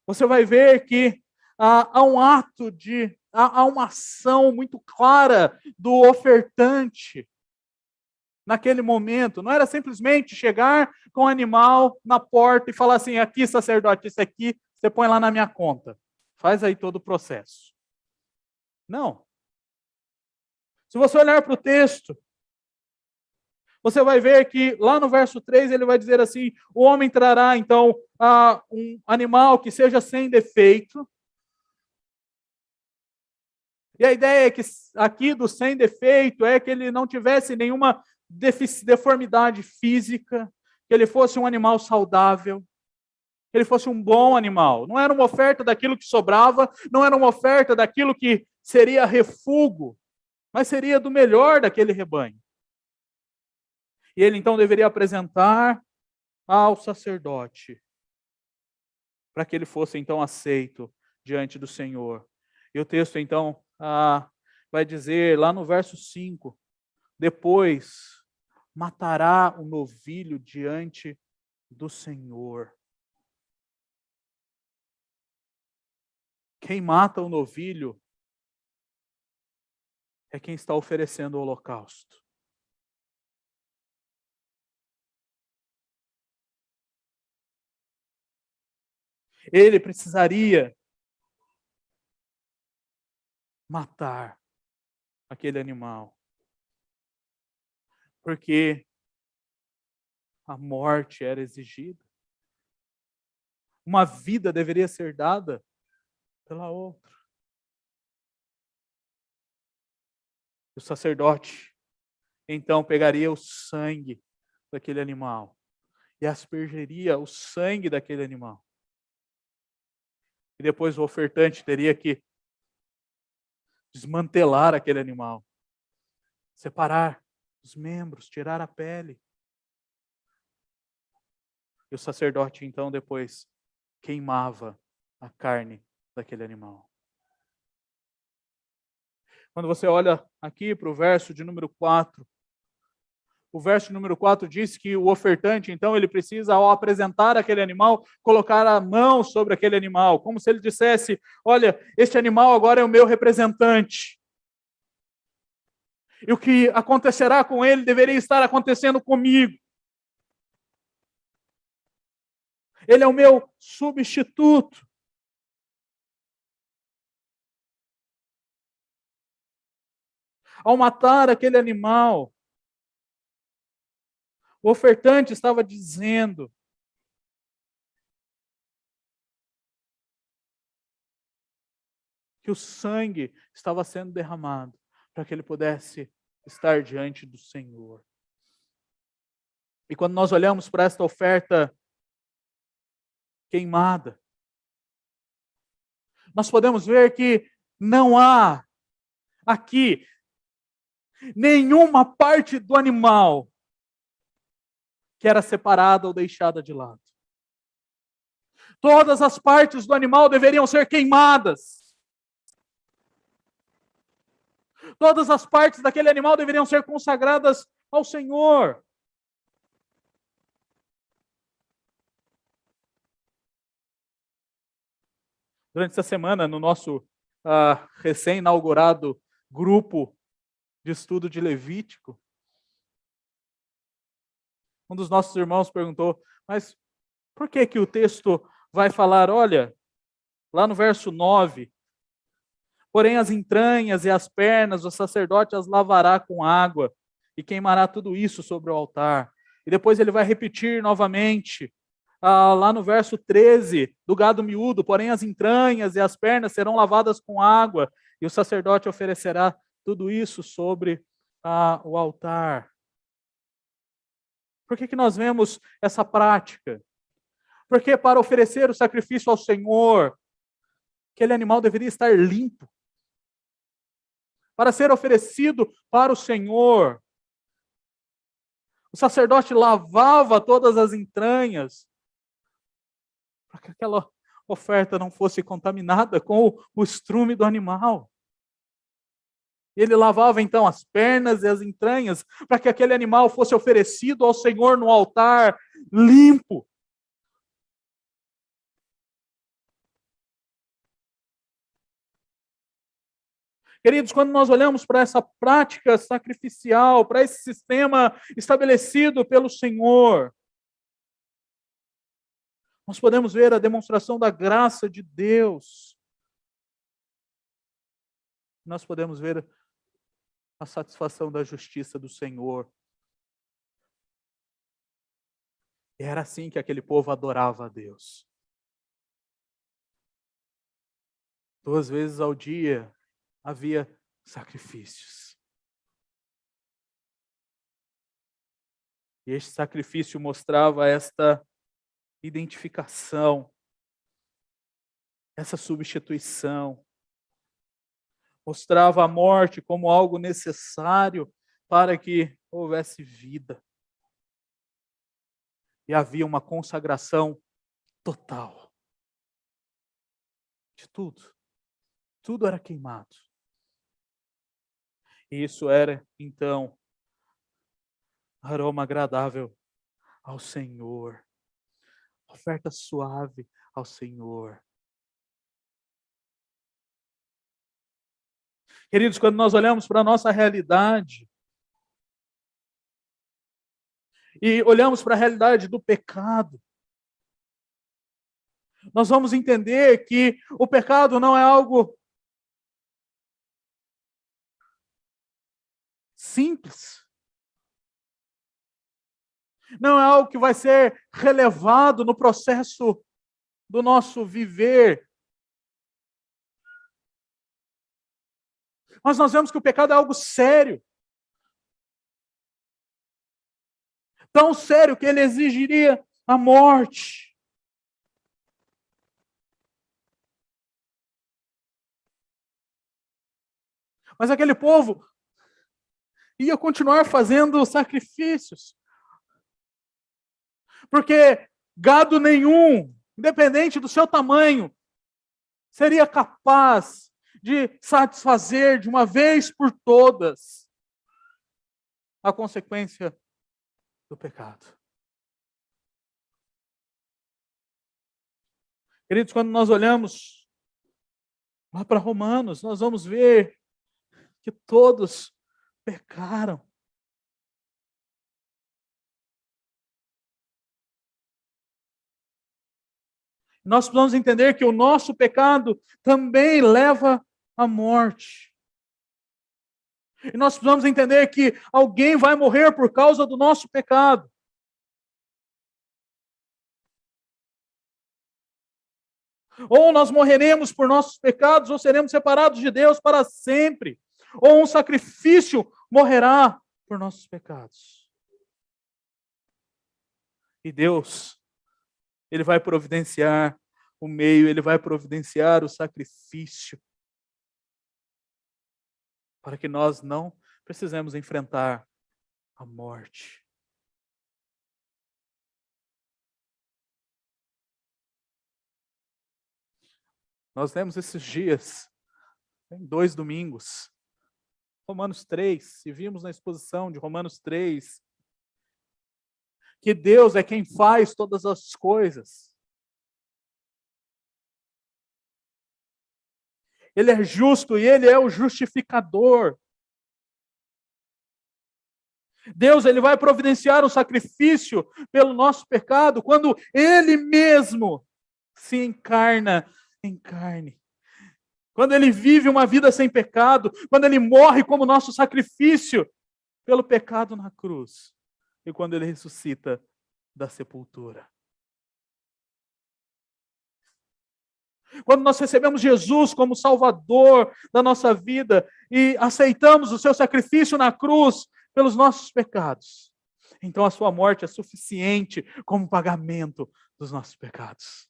você vai ver que há um ato há uma ação muito clara do ofertante naquele momento. Não era simplesmente chegar com o animal na porta e falar assim: aqui, sacerdote, isso aqui você põe lá na minha conta. Faz aí todo o processo. Não. Se você olhar para o texto, você vai ver que lá no verso 3 ele vai dizer assim: o homem trará então um animal que seja sem defeito. E a ideia é que aqui do sem defeito é que ele não tivesse nenhuma deformidade física, que ele fosse um animal saudável, que ele fosse um bom animal. Não era uma oferta daquilo que sobrava, não era uma oferta daquilo que seria refúgio, mas seria do melhor daquele rebanho. E ele então deveria apresentar ao sacerdote, para que ele fosse então aceito diante do Senhor. E o texto então vai dizer lá no verso 5, depois matará o novilho diante do Senhor. Quem mata o novilho é quem está oferecendo o holocausto. Ele precisaria matar aquele animal, porque a morte era exigida. Uma vida deveria ser dada pela outra. O sacerdote então pegaria o sangue daquele animal e aspergeria o sangue daquele animal. E depois o ofertante teria que desmantelar aquele animal, separar os membros, tirar a pele. E o sacerdote então depois queimava a carne daquele animal. Quando você olha aqui para o verso de número 4, o verso número 4 diz que o ofertante, então, ele precisa, ao apresentar aquele animal, colocar a mão sobre aquele animal, como se ele dissesse: olha, este animal agora é o meu representante. E o que acontecerá com ele deveria estar acontecendo comigo. Ele é o meu substituto. Ao matar aquele animal, o ofertante estava dizendo que o sangue estava sendo derramado para que ele pudesse estar diante do Senhor. E quando nós olhamos para esta oferta queimada, nós podemos ver que não há aqui nenhuma parte do animal que era separada ou deixada de lado. Todas as partes do animal deveriam ser queimadas. Todas as partes daquele animal deveriam ser consagradas ao Senhor. Durante essa semana, no nosso recém-inaugurado grupo de estudo de Levítico, um dos nossos irmãos perguntou, mas por que que o texto vai falar, olha, lá no verso 9, porém as entranhas e as pernas, o sacerdote as lavará com água e queimará tudo isso sobre o altar. E depois ele vai repetir novamente, lá no verso 13, do gado miúdo, porém as entranhas e as pernas serão lavadas com água e o sacerdote oferecerá tudo isso sobre o altar. Por que que nós vemos essa prática? Porque para oferecer o sacrifício ao Senhor, aquele animal deveria estar limpo. Para ser oferecido para o Senhor, o sacerdote lavava todas as entranhas, para que aquela oferta não fosse contaminada com o estrume do animal. Ele lavava então as pernas e as entranhas, para que aquele animal fosse oferecido ao Senhor no altar, limpo. Queridos, quando nós olhamos para essa prática sacrificial, para esse sistema estabelecido pelo Senhor, nós podemos ver a demonstração da graça de Deus. Nós podemos ver a satisfação da justiça do Senhor. E era assim que aquele povo adorava a Deus. 2 vezes ao dia havia sacrifícios. E este sacrifício mostrava esta identificação, essa substituição. Mostrava a morte como algo necessário para que houvesse vida. E havia uma consagração total de tudo. Tudo era queimado. E isso era, então, aroma agradável ao Senhor. Oferta suave ao Senhor. Queridos, quando nós olhamos para a nossa realidade, e olhamos para a realidade do pecado, nós vamos entender que o pecado não é algo simples. Não é algo que vai ser relevado no processo do nosso viver. Mas nós vemos que o pecado é algo sério. Tão sério que ele exigiria a morte. Mas aquele povo ia continuar fazendo sacrifícios. Porque gado nenhum, independente do seu tamanho, seria capaz de satisfazer de uma vez por todas a consequência do pecado. Queridos, quando nós olhamos lá para Romanos, nós vamos ver que todos pecaram. Nós precisamos entender que o nosso pecado também leva à morte. E nós precisamos entender que alguém vai morrer por causa do nosso pecado. Ou nós morreremos por nossos pecados, ou seremos separados de Deus para sempre. Ou um sacrifício morrerá por nossos pecados. E Deus, Ele vai providenciar o meio, Ele vai providenciar o sacrifício para que nós não precisemos enfrentar a morte. Nós lemos esses dias, em 2 domingos, Romanos 3, e vimos na exposição de Romanos 3, que Deus é quem faz todas as coisas. Ele é justo e Ele é o justificador. Deus, Ele vai providenciar um sacrifício pelo nosso pecado quando Ele mesmo se encarna em carne. Quando Ele vive uma vida sem pecado, quando Ele morre como nosso sacrifício pelo pecado na cruz, e quando Ele ressuscita da sepultura. Quando nós recebemos Jesus como Salvador da nossa vida e aceitamos o seu sacrifício na cruz pelos nossos pecados, então a sua morte é suficiente como pagamento dos nossos pecados.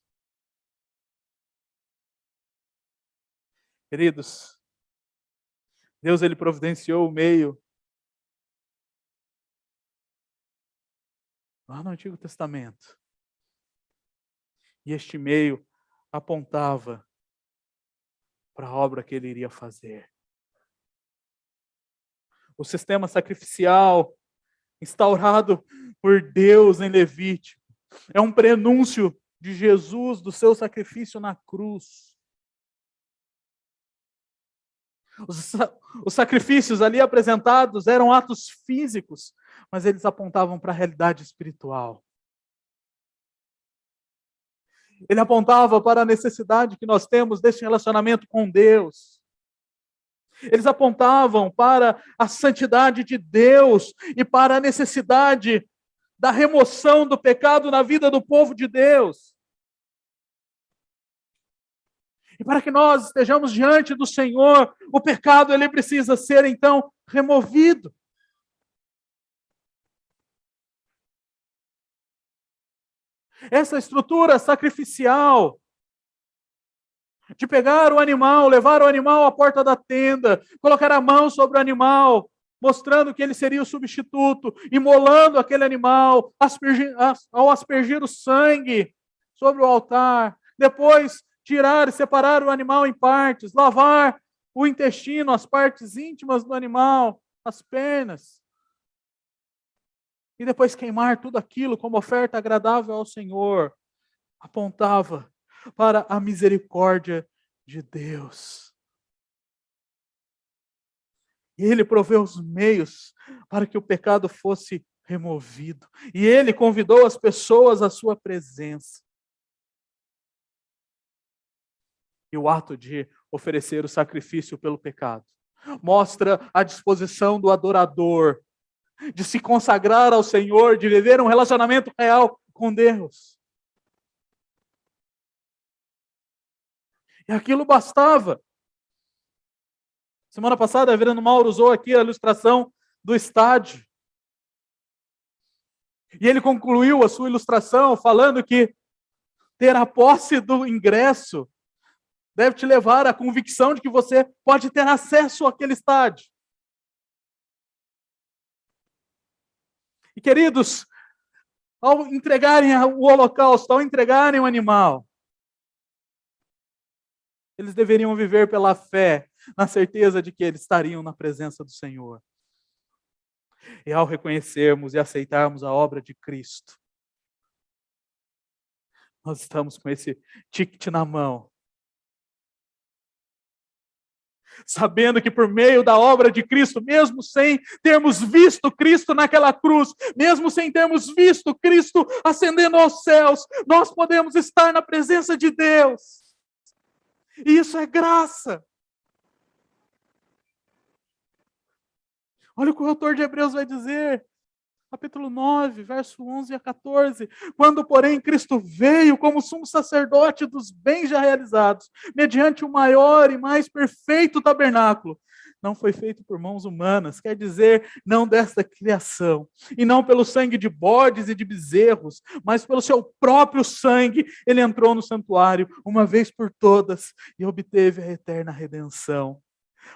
Queridos, Deus, Ele providenciou o meio lá no Antigo Testamento. E este meio apontava para a obra que Ele iria fazer. O sistema sacrificial instaurado por Deus em Levítico é um prenúncio de Jesus, do seu sacrifício na cruz. Os sacrifícios ali apresentados eram atos físicos, mas eles apontavam para a realidade espiritual. Ele apontava para a necessidade que nós temos deste relacionamento com Deus. Eles apontavam para a santidade de Deus e para a necessidade da remoção do pecado na vida do povo de Deus. E para que nós estejamos diante do Senhor, o pecado ele precisa ser então removido. Essa estrutura sacrificial de pegar o animal, levar o animal à porta da tenda, colocar a mão sobre o animal, mostrando que ele seria o substituto, imolando aquele animal, ao aspergir o sangue sobre o altar, depois tirar e separar o animal em partes, lavar o intestino, as partes íntimas do animal, as pernas, e depois queimar tudo aquilo como oferta agradável ao Senhor, apontava para a misericórdia de Deus. E Ele proveu os meios para que o pecado fosse removido. E Ele convidou as pessoas à sua presença. E o ato de oferecer o sacrifício pelo pecado mostra a disposição do adorador de se consagrar ao Senhor, de viver um relacionamento real com Deus. E aquilo bastava. Semana passada, a Verano Mauro usou aqui a ilustração do estádio. E ele concluiu a sua ilustração falando que ter a posse do ingresso deve te levar à convicção de que você pode ter acesso àquele estádio. E queridos, ao entregarem o holocausto, ao entregarem o animal, eles deveriam viver pela fé, na certeza de que eles estariam na presença do Senhor. E ao reconhecermos e aceitarmos a obra de Cristo, nós estamos com esse ticket na mão, sabendo que por meio da obra de Cristo, mesmo sem termos visto Cristo naquela cruz, mesmo sem termos visto Cristo ascendendo aos céus, nós podemos estar na presença de Deus. E isso é graça. Olha o que o autor de Hebreus vai dizer, capítulo 9, verso 11 a 14. Quando, porém, Cristo veio como sumo sacerdote dos bens já realizados, mediante o maior e mais perfeito tabernáculo, não foi feito por mãos humanas, quer dizer, não desta criação, e não pelo sangue de bodes e de bezerros, mas pelo seu próprio sangue, ele entrou no santuário, uma vez por todas, e obteve a eterna redenção.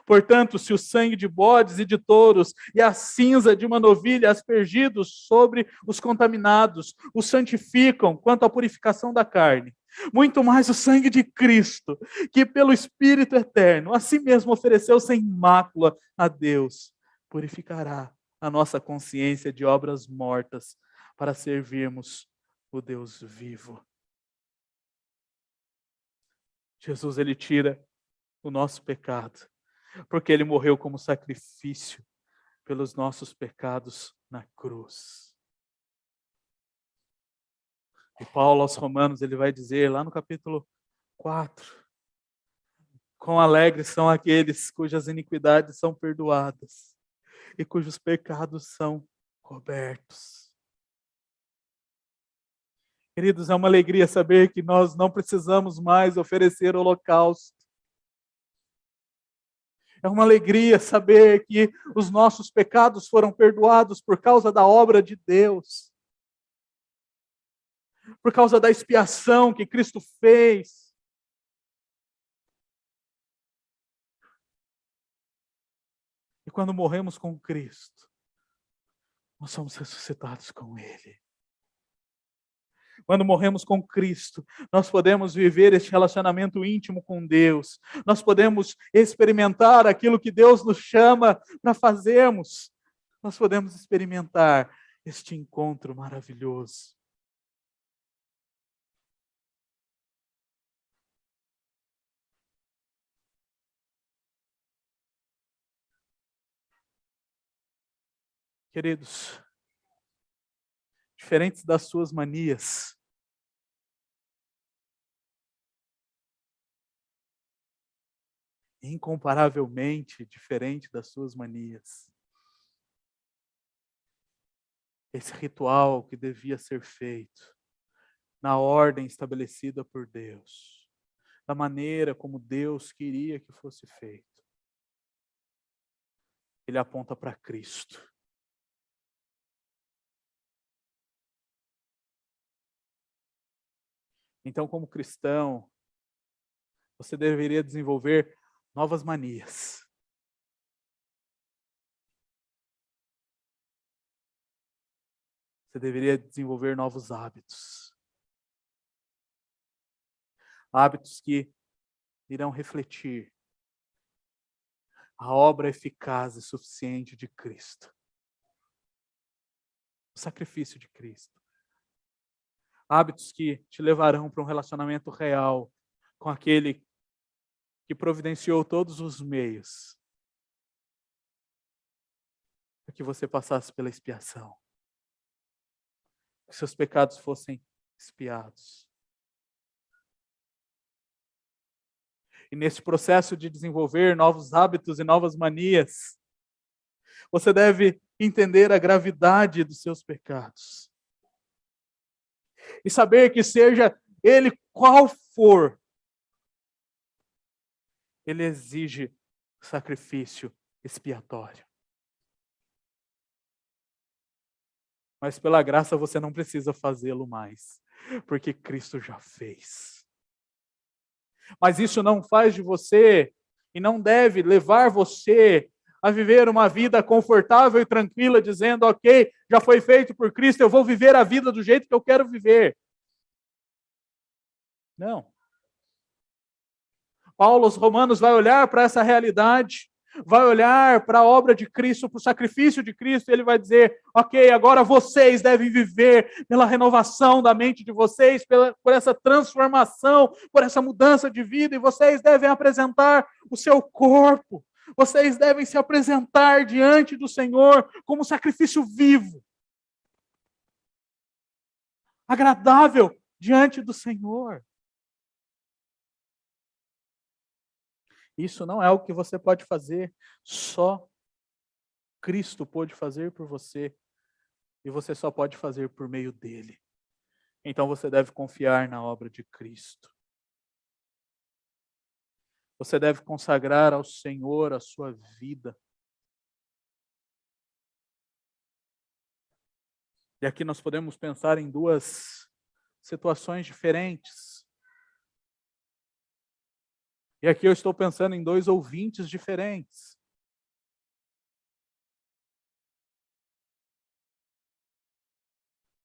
Portanto, se o sangue de bodes e de touros e a cinza de uma novilha aspergidos sobre os contaminados os santificam quanto à purificação da carne, muito mais o sangue de Cristo, que pelo Espírito eterno, a si mesmo ofereceu sem mácula a Deus, purificará a nossa consciência de obras mortas para servirmos o Deus vivo. Jesus, ele tira o nosso pecado, porque ele morreu como sacrifício pelos nossos pecados na cruz. E Paulo aos Romanos, ele vai dizer lá no capítulo 4, quão alegres são aqueles cujas iniquidades são perdoadas e cujos pecados são cobertos. Queridos, é uma alegria saber que nós não precisamos mais oferecer holocausto. É uma alegria saber que os nossos pecados foram perdoados por causa da obra de Deus. Por causa da expiação que Cristo fez. E quando morremos com Cristo, nós somos ressuscitados com Ele. Quando morremos com Cristo, nós podemos viver este relacionamento íntimo com Deus. Nós podemos experimentar aquilo que Deus nos chama para fazermos. Nós podemos experimentar este encontro maravilhoso. Queridos, diferentes das suas manias, incomparavelmente diferente das suas manias. Esse ritual que devia ser feito na ordem estabelecida por Deus, da maneira como Deus queria que fosse feito, ele aponta para Cristo. Então, como cristão, você deveria desenvolver novas manias. Você deveria desenvolver novos hábitos. Hábitos que irão refletir a obra eficaz e suficiente de Cristo. O sacrifício de Cristo. Hábitos que te levarão para um relacionamento real com aquele que providenciou todos os meios para que você passasse pela expiação. Que seus pecados fossem expiados. E nesse processo de desenvolver novos hábitos e novas manias, você deve entender a gravidade dos seus pecados. E saber que seja ele qual for, ele exige sacrifício expiatório. Mas pela graça você não precisa fazê-lo mais, porque Cristo já fez. Mas isso não faz de você, e não deve levar você a viver uma vida confortável e tranquila, dizendo, ok, já foi feito por Cristo, eu vou viver a vida do jeito que eu quero viver. Não. Paulo aos Romanos vai olhar para essa realidade, vai olhar para a obra de Cristo, para o sacrifício de Cristo, e ele vai dizer, ok, agora vocês devem viver pela renovação da mente de vocês, por essa transformação, por essa mudança de vida, e vocês devem apresentar o seu corpo, vocês devem se apresentar diante do Senhor como sacrifício vivo, agradável diante do Senhor. Isso não é o que você pode fazer, só Cristo pôde fazer por você, e você só pode fazer por meio dele. Então você deve confiar na obra de Cristo. Você deve consagrar ao Senhor a sua vida. E aqui nós podemos pensar em duas situações diferentes. E aqui eu estou pensando em dois ouvintes diferentes.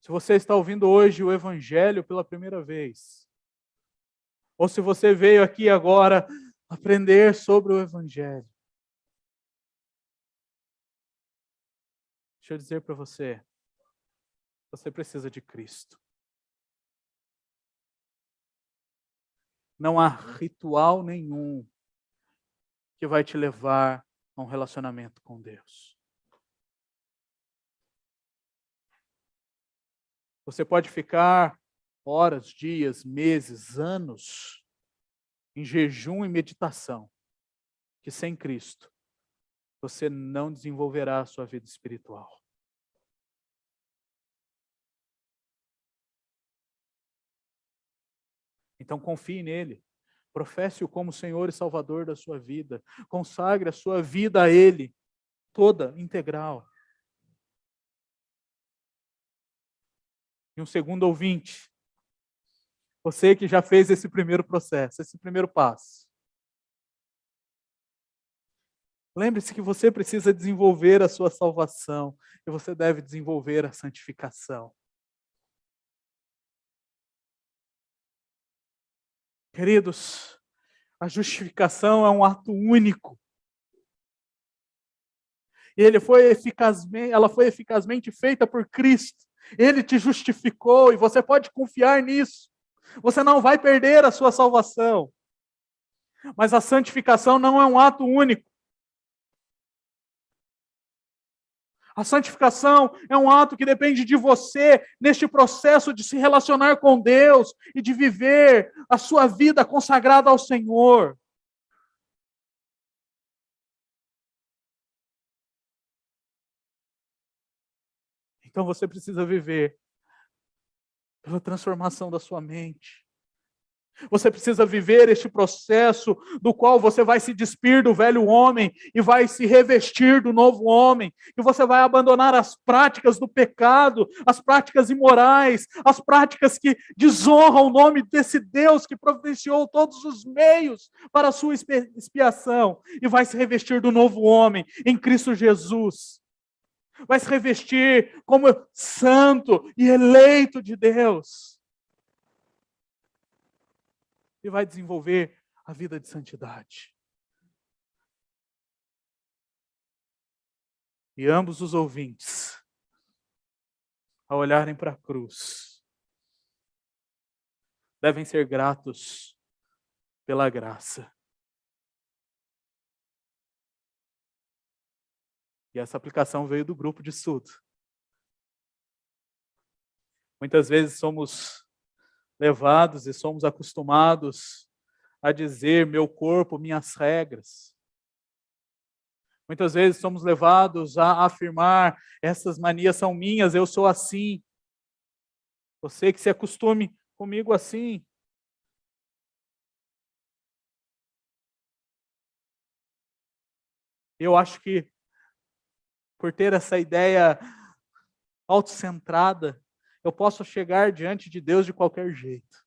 Se você está ouvindo hoje o Evangelho pela primeira vez, ou se você veio aqui agora aprender sobre o Evangelho. Deixa eu dizer para você, você precisa de Cristo. Não há ritual nenhum que vai te levar a um relacionamento com Deus. Você pode ficar horas, dias, meses, anos em jejum e meditação, que sem Cristo você não desenvolverá a sua vida espiritual. Então confie nele. Professe-o como Senhor e Salvador da sua vida. Consagre a sua vida a Ele, toda, integral. E um segundo ouvinte, você que já fez esse primeiro processo, esse primeiro passo. Lembre-se que você precisa desenvolver a sua salvação e você deve desenvolver a santificação. Queridos, a justificação é um ato único. E ela foi eficazmente feita por Cristo. Ele te justificou e você pode confiar nisso. Você não vai perder a sua salvação. Mas a santificação não é um ato único. A santificação é um ato que depende de você neste processo de se relacionar com Deus e de viver a sua vida consagrada ao Senhor. Então você precisa viver pela transformação da sua mente. Você precisa viver este processo do qual você vai se despir do velho homem e vai se revestir do novo homem. E você vai abandonar as práticas do pecado, as práticas imorais, as práticas que desonram o nome desse Deus que providenciou todos os meios para a sua expiação. E vai se revestir do novo homem em Cristo Jesus. Vai se revestir como santo e eleito de Deus. E vai desenvolver a vida de santidade. E ambos os ouvintes, ao olharem para a cruz, devem ser gratos pela graça. E essa aplicação veio do grupo de estudo. Muitas vezes somos levados e somos acostumados a dizer meu corpo, minhas regras. Muitas vezes somos levados a afirmar essas manias são minhas, eu sou assim. Você que se acostume comigo assim. Eu acho que por ter essa ideia autocentrada, eu posso chegar diante de Deus de qualquer jeito.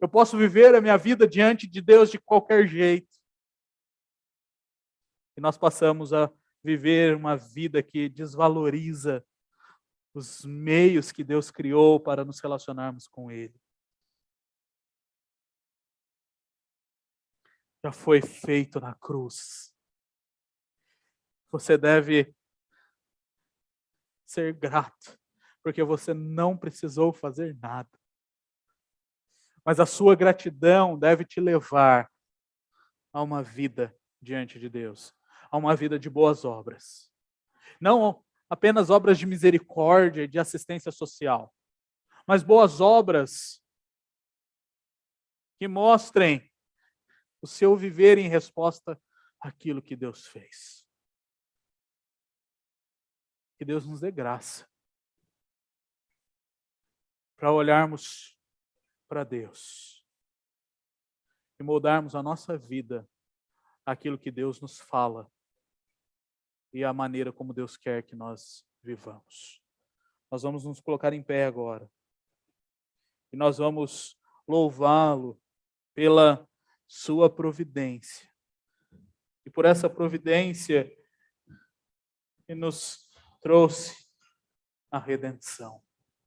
Eu posso viver a minha vida diante de Deus de qualquer jeito. E nós passamos a viver uma vida que desvaloriza os meios que Deus criou para nos relacionarmos com Ele. Já foi feito na cruz. Você deve ser grato, porque você não precisou fazer nada. Mas a sua gratidão deve te levar a uma vida diante de Deus, a uma vida de boas obras. Não apenas obras de misericórdia e de assistência social, mas boas obras que mostrem o seu viver em resposta àquilo que Deus fez. Que Deus nos dê graça para olharmos para Deus e moldarmos a nossa vida àquilo que Deus nos fala e a maneira como Deus quer que nós vivamos. Nós vamos nos colocar em pé agora e nós vamos louvá-lo pela sua providência e por essa providência que nos trouxe a redenção,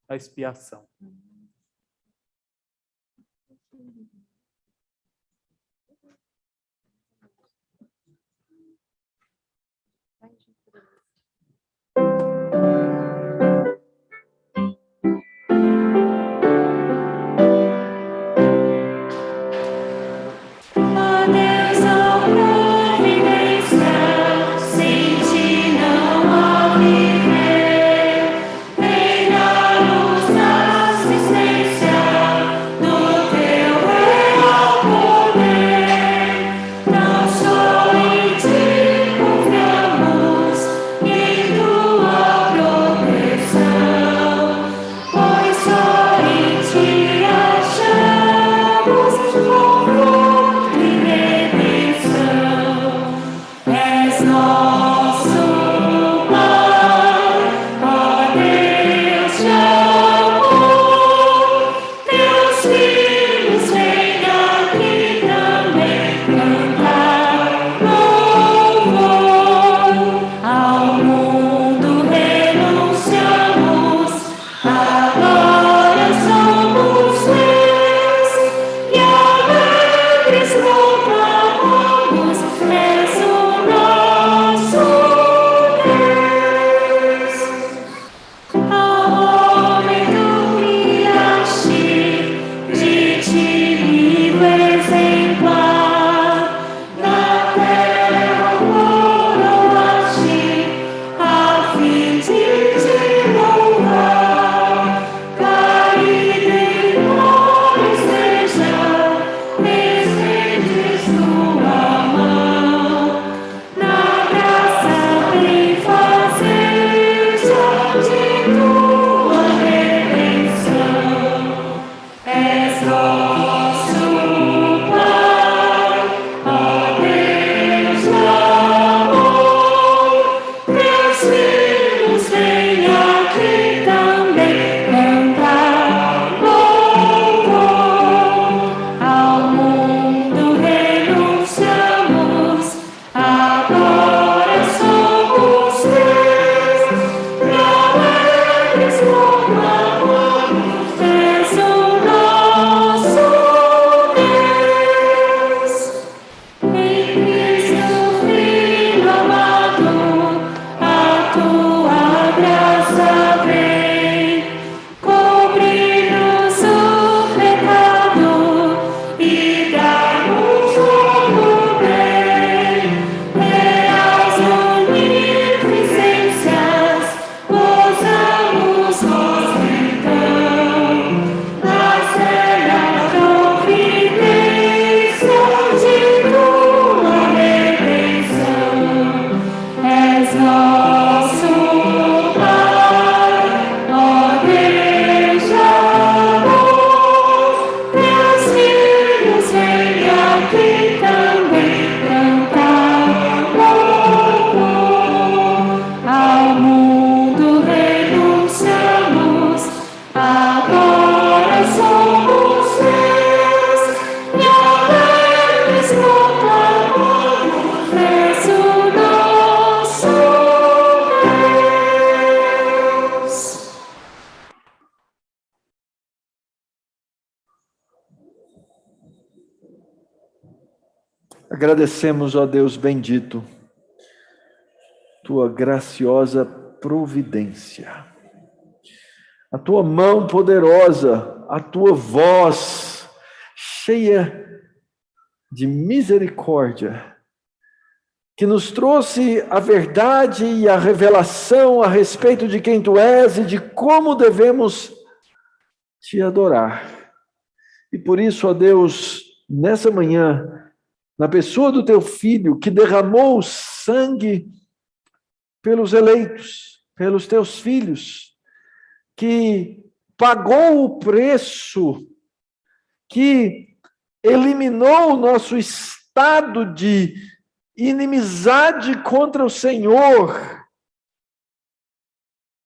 a expiação. Agradecemos, ó Deus bendito, tua graciosa providência, a tua mão poderosa, a tua voz cheia de misericórdia, que nos trouxe a verdade e a revelação a respeito de quem tu és e de como devemos te adorar. E por isso, ó Deus, nessa manhã, na pessoa do teu Filho, que derramou o sangue pelos eleitos, pelos teus filhos, que pagou o preço, que eliminou o nosso estado de inimizade contra o Senhor.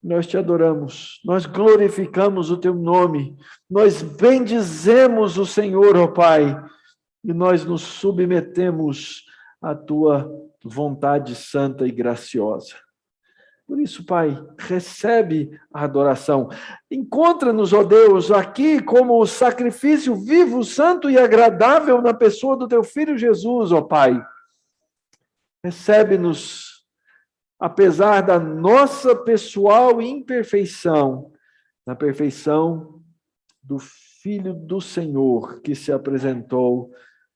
Nós te adoramos, nós glorificamos o teu nome, nós bendizemos o Senhor, ó Pai, e nós nos submetemos à tua vontade santa e graciosa. Por isso, Pai, recebe a adoração. Encontra-nos, ó Deus, aqui como o sacrifício vivo, santo e agradável na pessoa do teu Filho Jesus, ó Pai. Recebe-nos, apesar da nossa pessoal imperfeição, na perfeição do Filho do Senhor, que se apresentou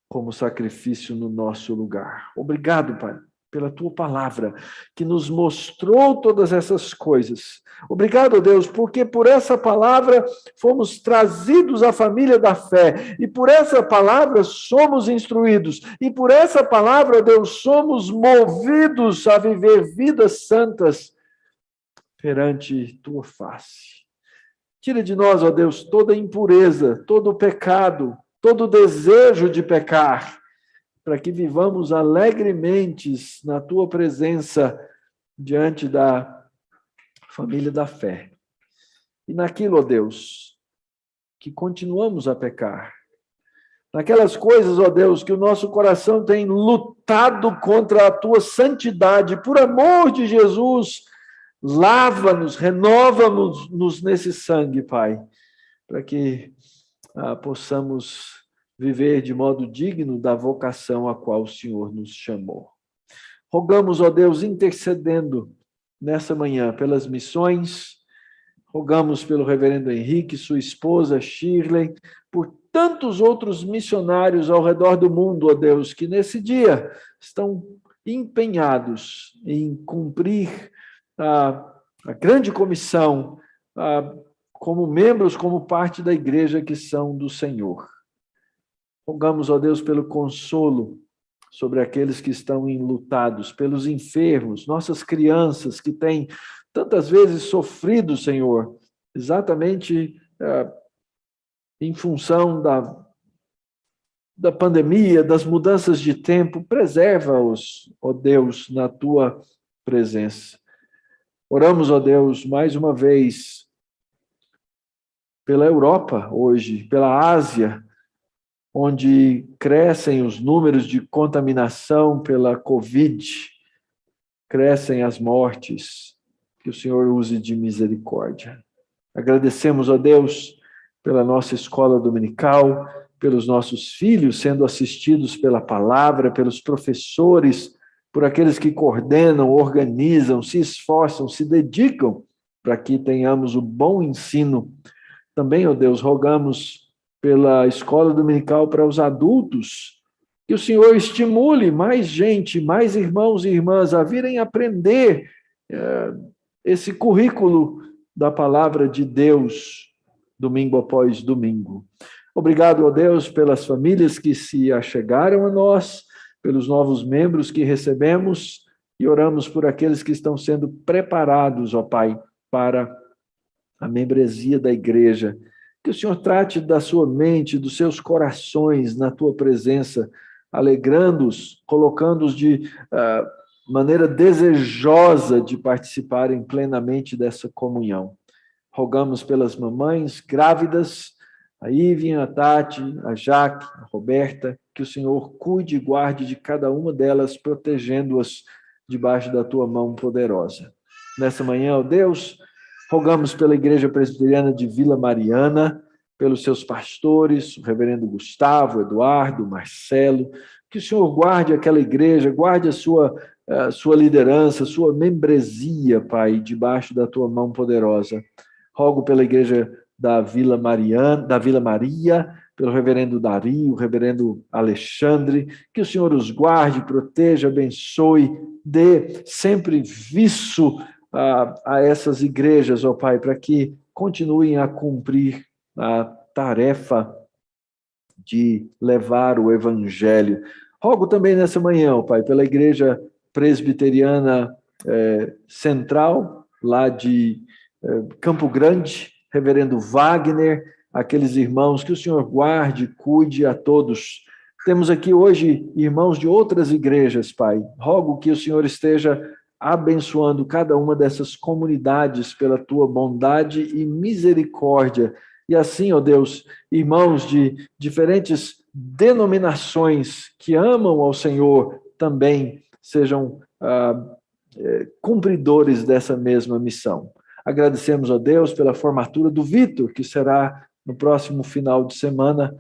como sacrifício no nosso lugar. Obrigado, Pai, pela tua palavra, que nos mostrou todas essas coisas. Obrigado, Deus, porque por essa palavra fomos trazidos à família da fé, e por essa palavra somos instruídos, e por essa palavra, Deus, somos movidos a viver vidas santas perante tua face. Tira de nós, ó Deus, toda impureza, todo pecado, todo desejo de pecar, para que vivamos alegremente na tua presença diante da família da fé. E naquilo, ó Deus, que continuamos a pecar, naquelas coisas, ó Deus, que o nosso coração tem lutado contra a tua santidade, por amor de Jesus, lava-nos, renova-nos nesse sangue, Pai, para que possamos viver de modo digno da vocação a qual o Senhor nos chamou. Rogamos, ó Deus, intercedendo nessa manhã pelas missões, rogamos pelo reverendo Henrique, sua esposa Shirley, por tantos outros missionários ao redor do mundo, ó Deus, que nesse dia estão empenhados em cumprir a grande comissão, como membros, como parte da igreja que são do Senhor. Rogamos, ó Deus, pelo consolo sobre aqueles que estão enlutados, pelos enfermos, nossas crianças que têm tantas vezes sofrido, Senhor, exatamente em função da pandemia, das mudanças de tempo. Preserva-os, ó Deus, na tua presença. Oramos, ó Deus, mais uma vez, pela Europa hoje, pela Ásia, onde crescem os números de contaminação pela Covid, crescem as mortes, que o Senhor use de misericórdia. Agradecemos, ó Deus, pela nossa escola dominical, pelos nossos filhos sendo assistidos pela palavra, pelos professores, por aqueles que coordenam, organizam, se esforçam, se dedicam para que tenhamos o bom ensino. Também, ó Deus, rogamos pela escola dominical para os adultos, que o Senhor estimule mais gente, mais irmãos e irmãs a virem aprender esse currículo da palavra de Deus, domingo após domingo. Obrigado, ó Deus, pelas famílias que se achegaram a nós, pelos novos membros que recebemos, e oramos por aqueles que estão sendo preparados, ó Pai, para a membresia da igreja. Que o Senhor trate da sua mente, dos seus corações na tua presença, alegrando-os, colocando-os de maneira desejosa de participarem plenamente dessa comunhão. Rogamos pelas mamães grávidas, a Ivy, a Tati, a Jaque, a Roberta, que o Senhor cuide e guarde de cada uma delas, protegendo-as debaixo da tua mão poderosa. Nessa manhã, ó Deus, rogamos pela Igreja Presbiteriana de Vila Mariana, pelos seus pastores, o reverendo Gustavo, Eduardo, Marcelo, que o Senhor guarde aquela igreja, guarde a sua liderança, a sua membresia, Pai, debaixo da tua mão poderosa. Rogo pela igreja da Vila Maria, pelo reverendo Dario, o reverendo Alexandre, que o Senhor os guarde, proteja, abençoe, dê sempre viço a essas igrejas, ó Pai, para que continuem a cumprir a tarefa de levar o evangelho. Rogo também nessa manhã, ó Pai, pela igreja presbiteriana central, lá de Campo Grande, reverendo Wagner, aqueles irmãos, que o Senhor guarde, cuide a todos. Temos aqui hoje irmãos de outras igrejas, Pai. Rogo que o Senhor esteja abençoando cada uma dessas comunidades pela tua bondade e misericórdia. E assim, ó Deus, irmãos de diferentes denominações que amam ao Senhor também sejam cumpridores dessa mesma missão. Agradecemos a Deus pela formatura do Vitor, que será no próximo final de semana,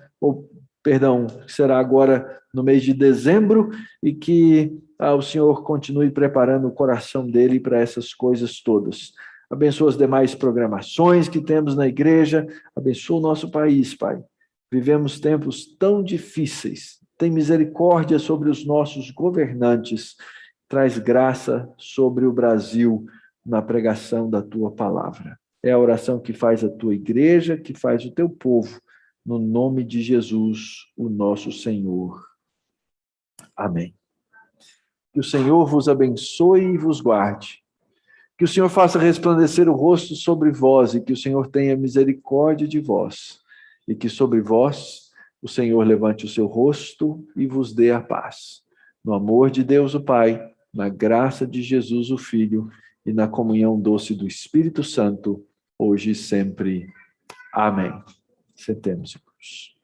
que será agora no mês de dezembro, e que o Senhor continue preparando o coração dele para essas coisas todas. Abençoa as demais programações que temos na igreja, abençoa o nosso país, Pai. Vivemos tempos tão difíceis, tem misericórdia sobre os nossos governantes, traz graça sobre o Brasil na pregação da tua palavra. É a oração que faz a tua igreja, que faz o teu povo, no nome de Jesus, o nosso Senhor. Amém. Que o Senhor vos abençoe e vos guarde. Que o Senhor faça resplandecer o rosto sobre vós e que o Senhor tenha misericórdia de vós. E que sobre vós o Senhor levante o seu rosto e vos dê a paz. No amor de Deus o Pai, na graça de Jesus o Filho e na comunhão doce do Espírito Santo, hoje e sempre. Amém. Sentemos, irmãos.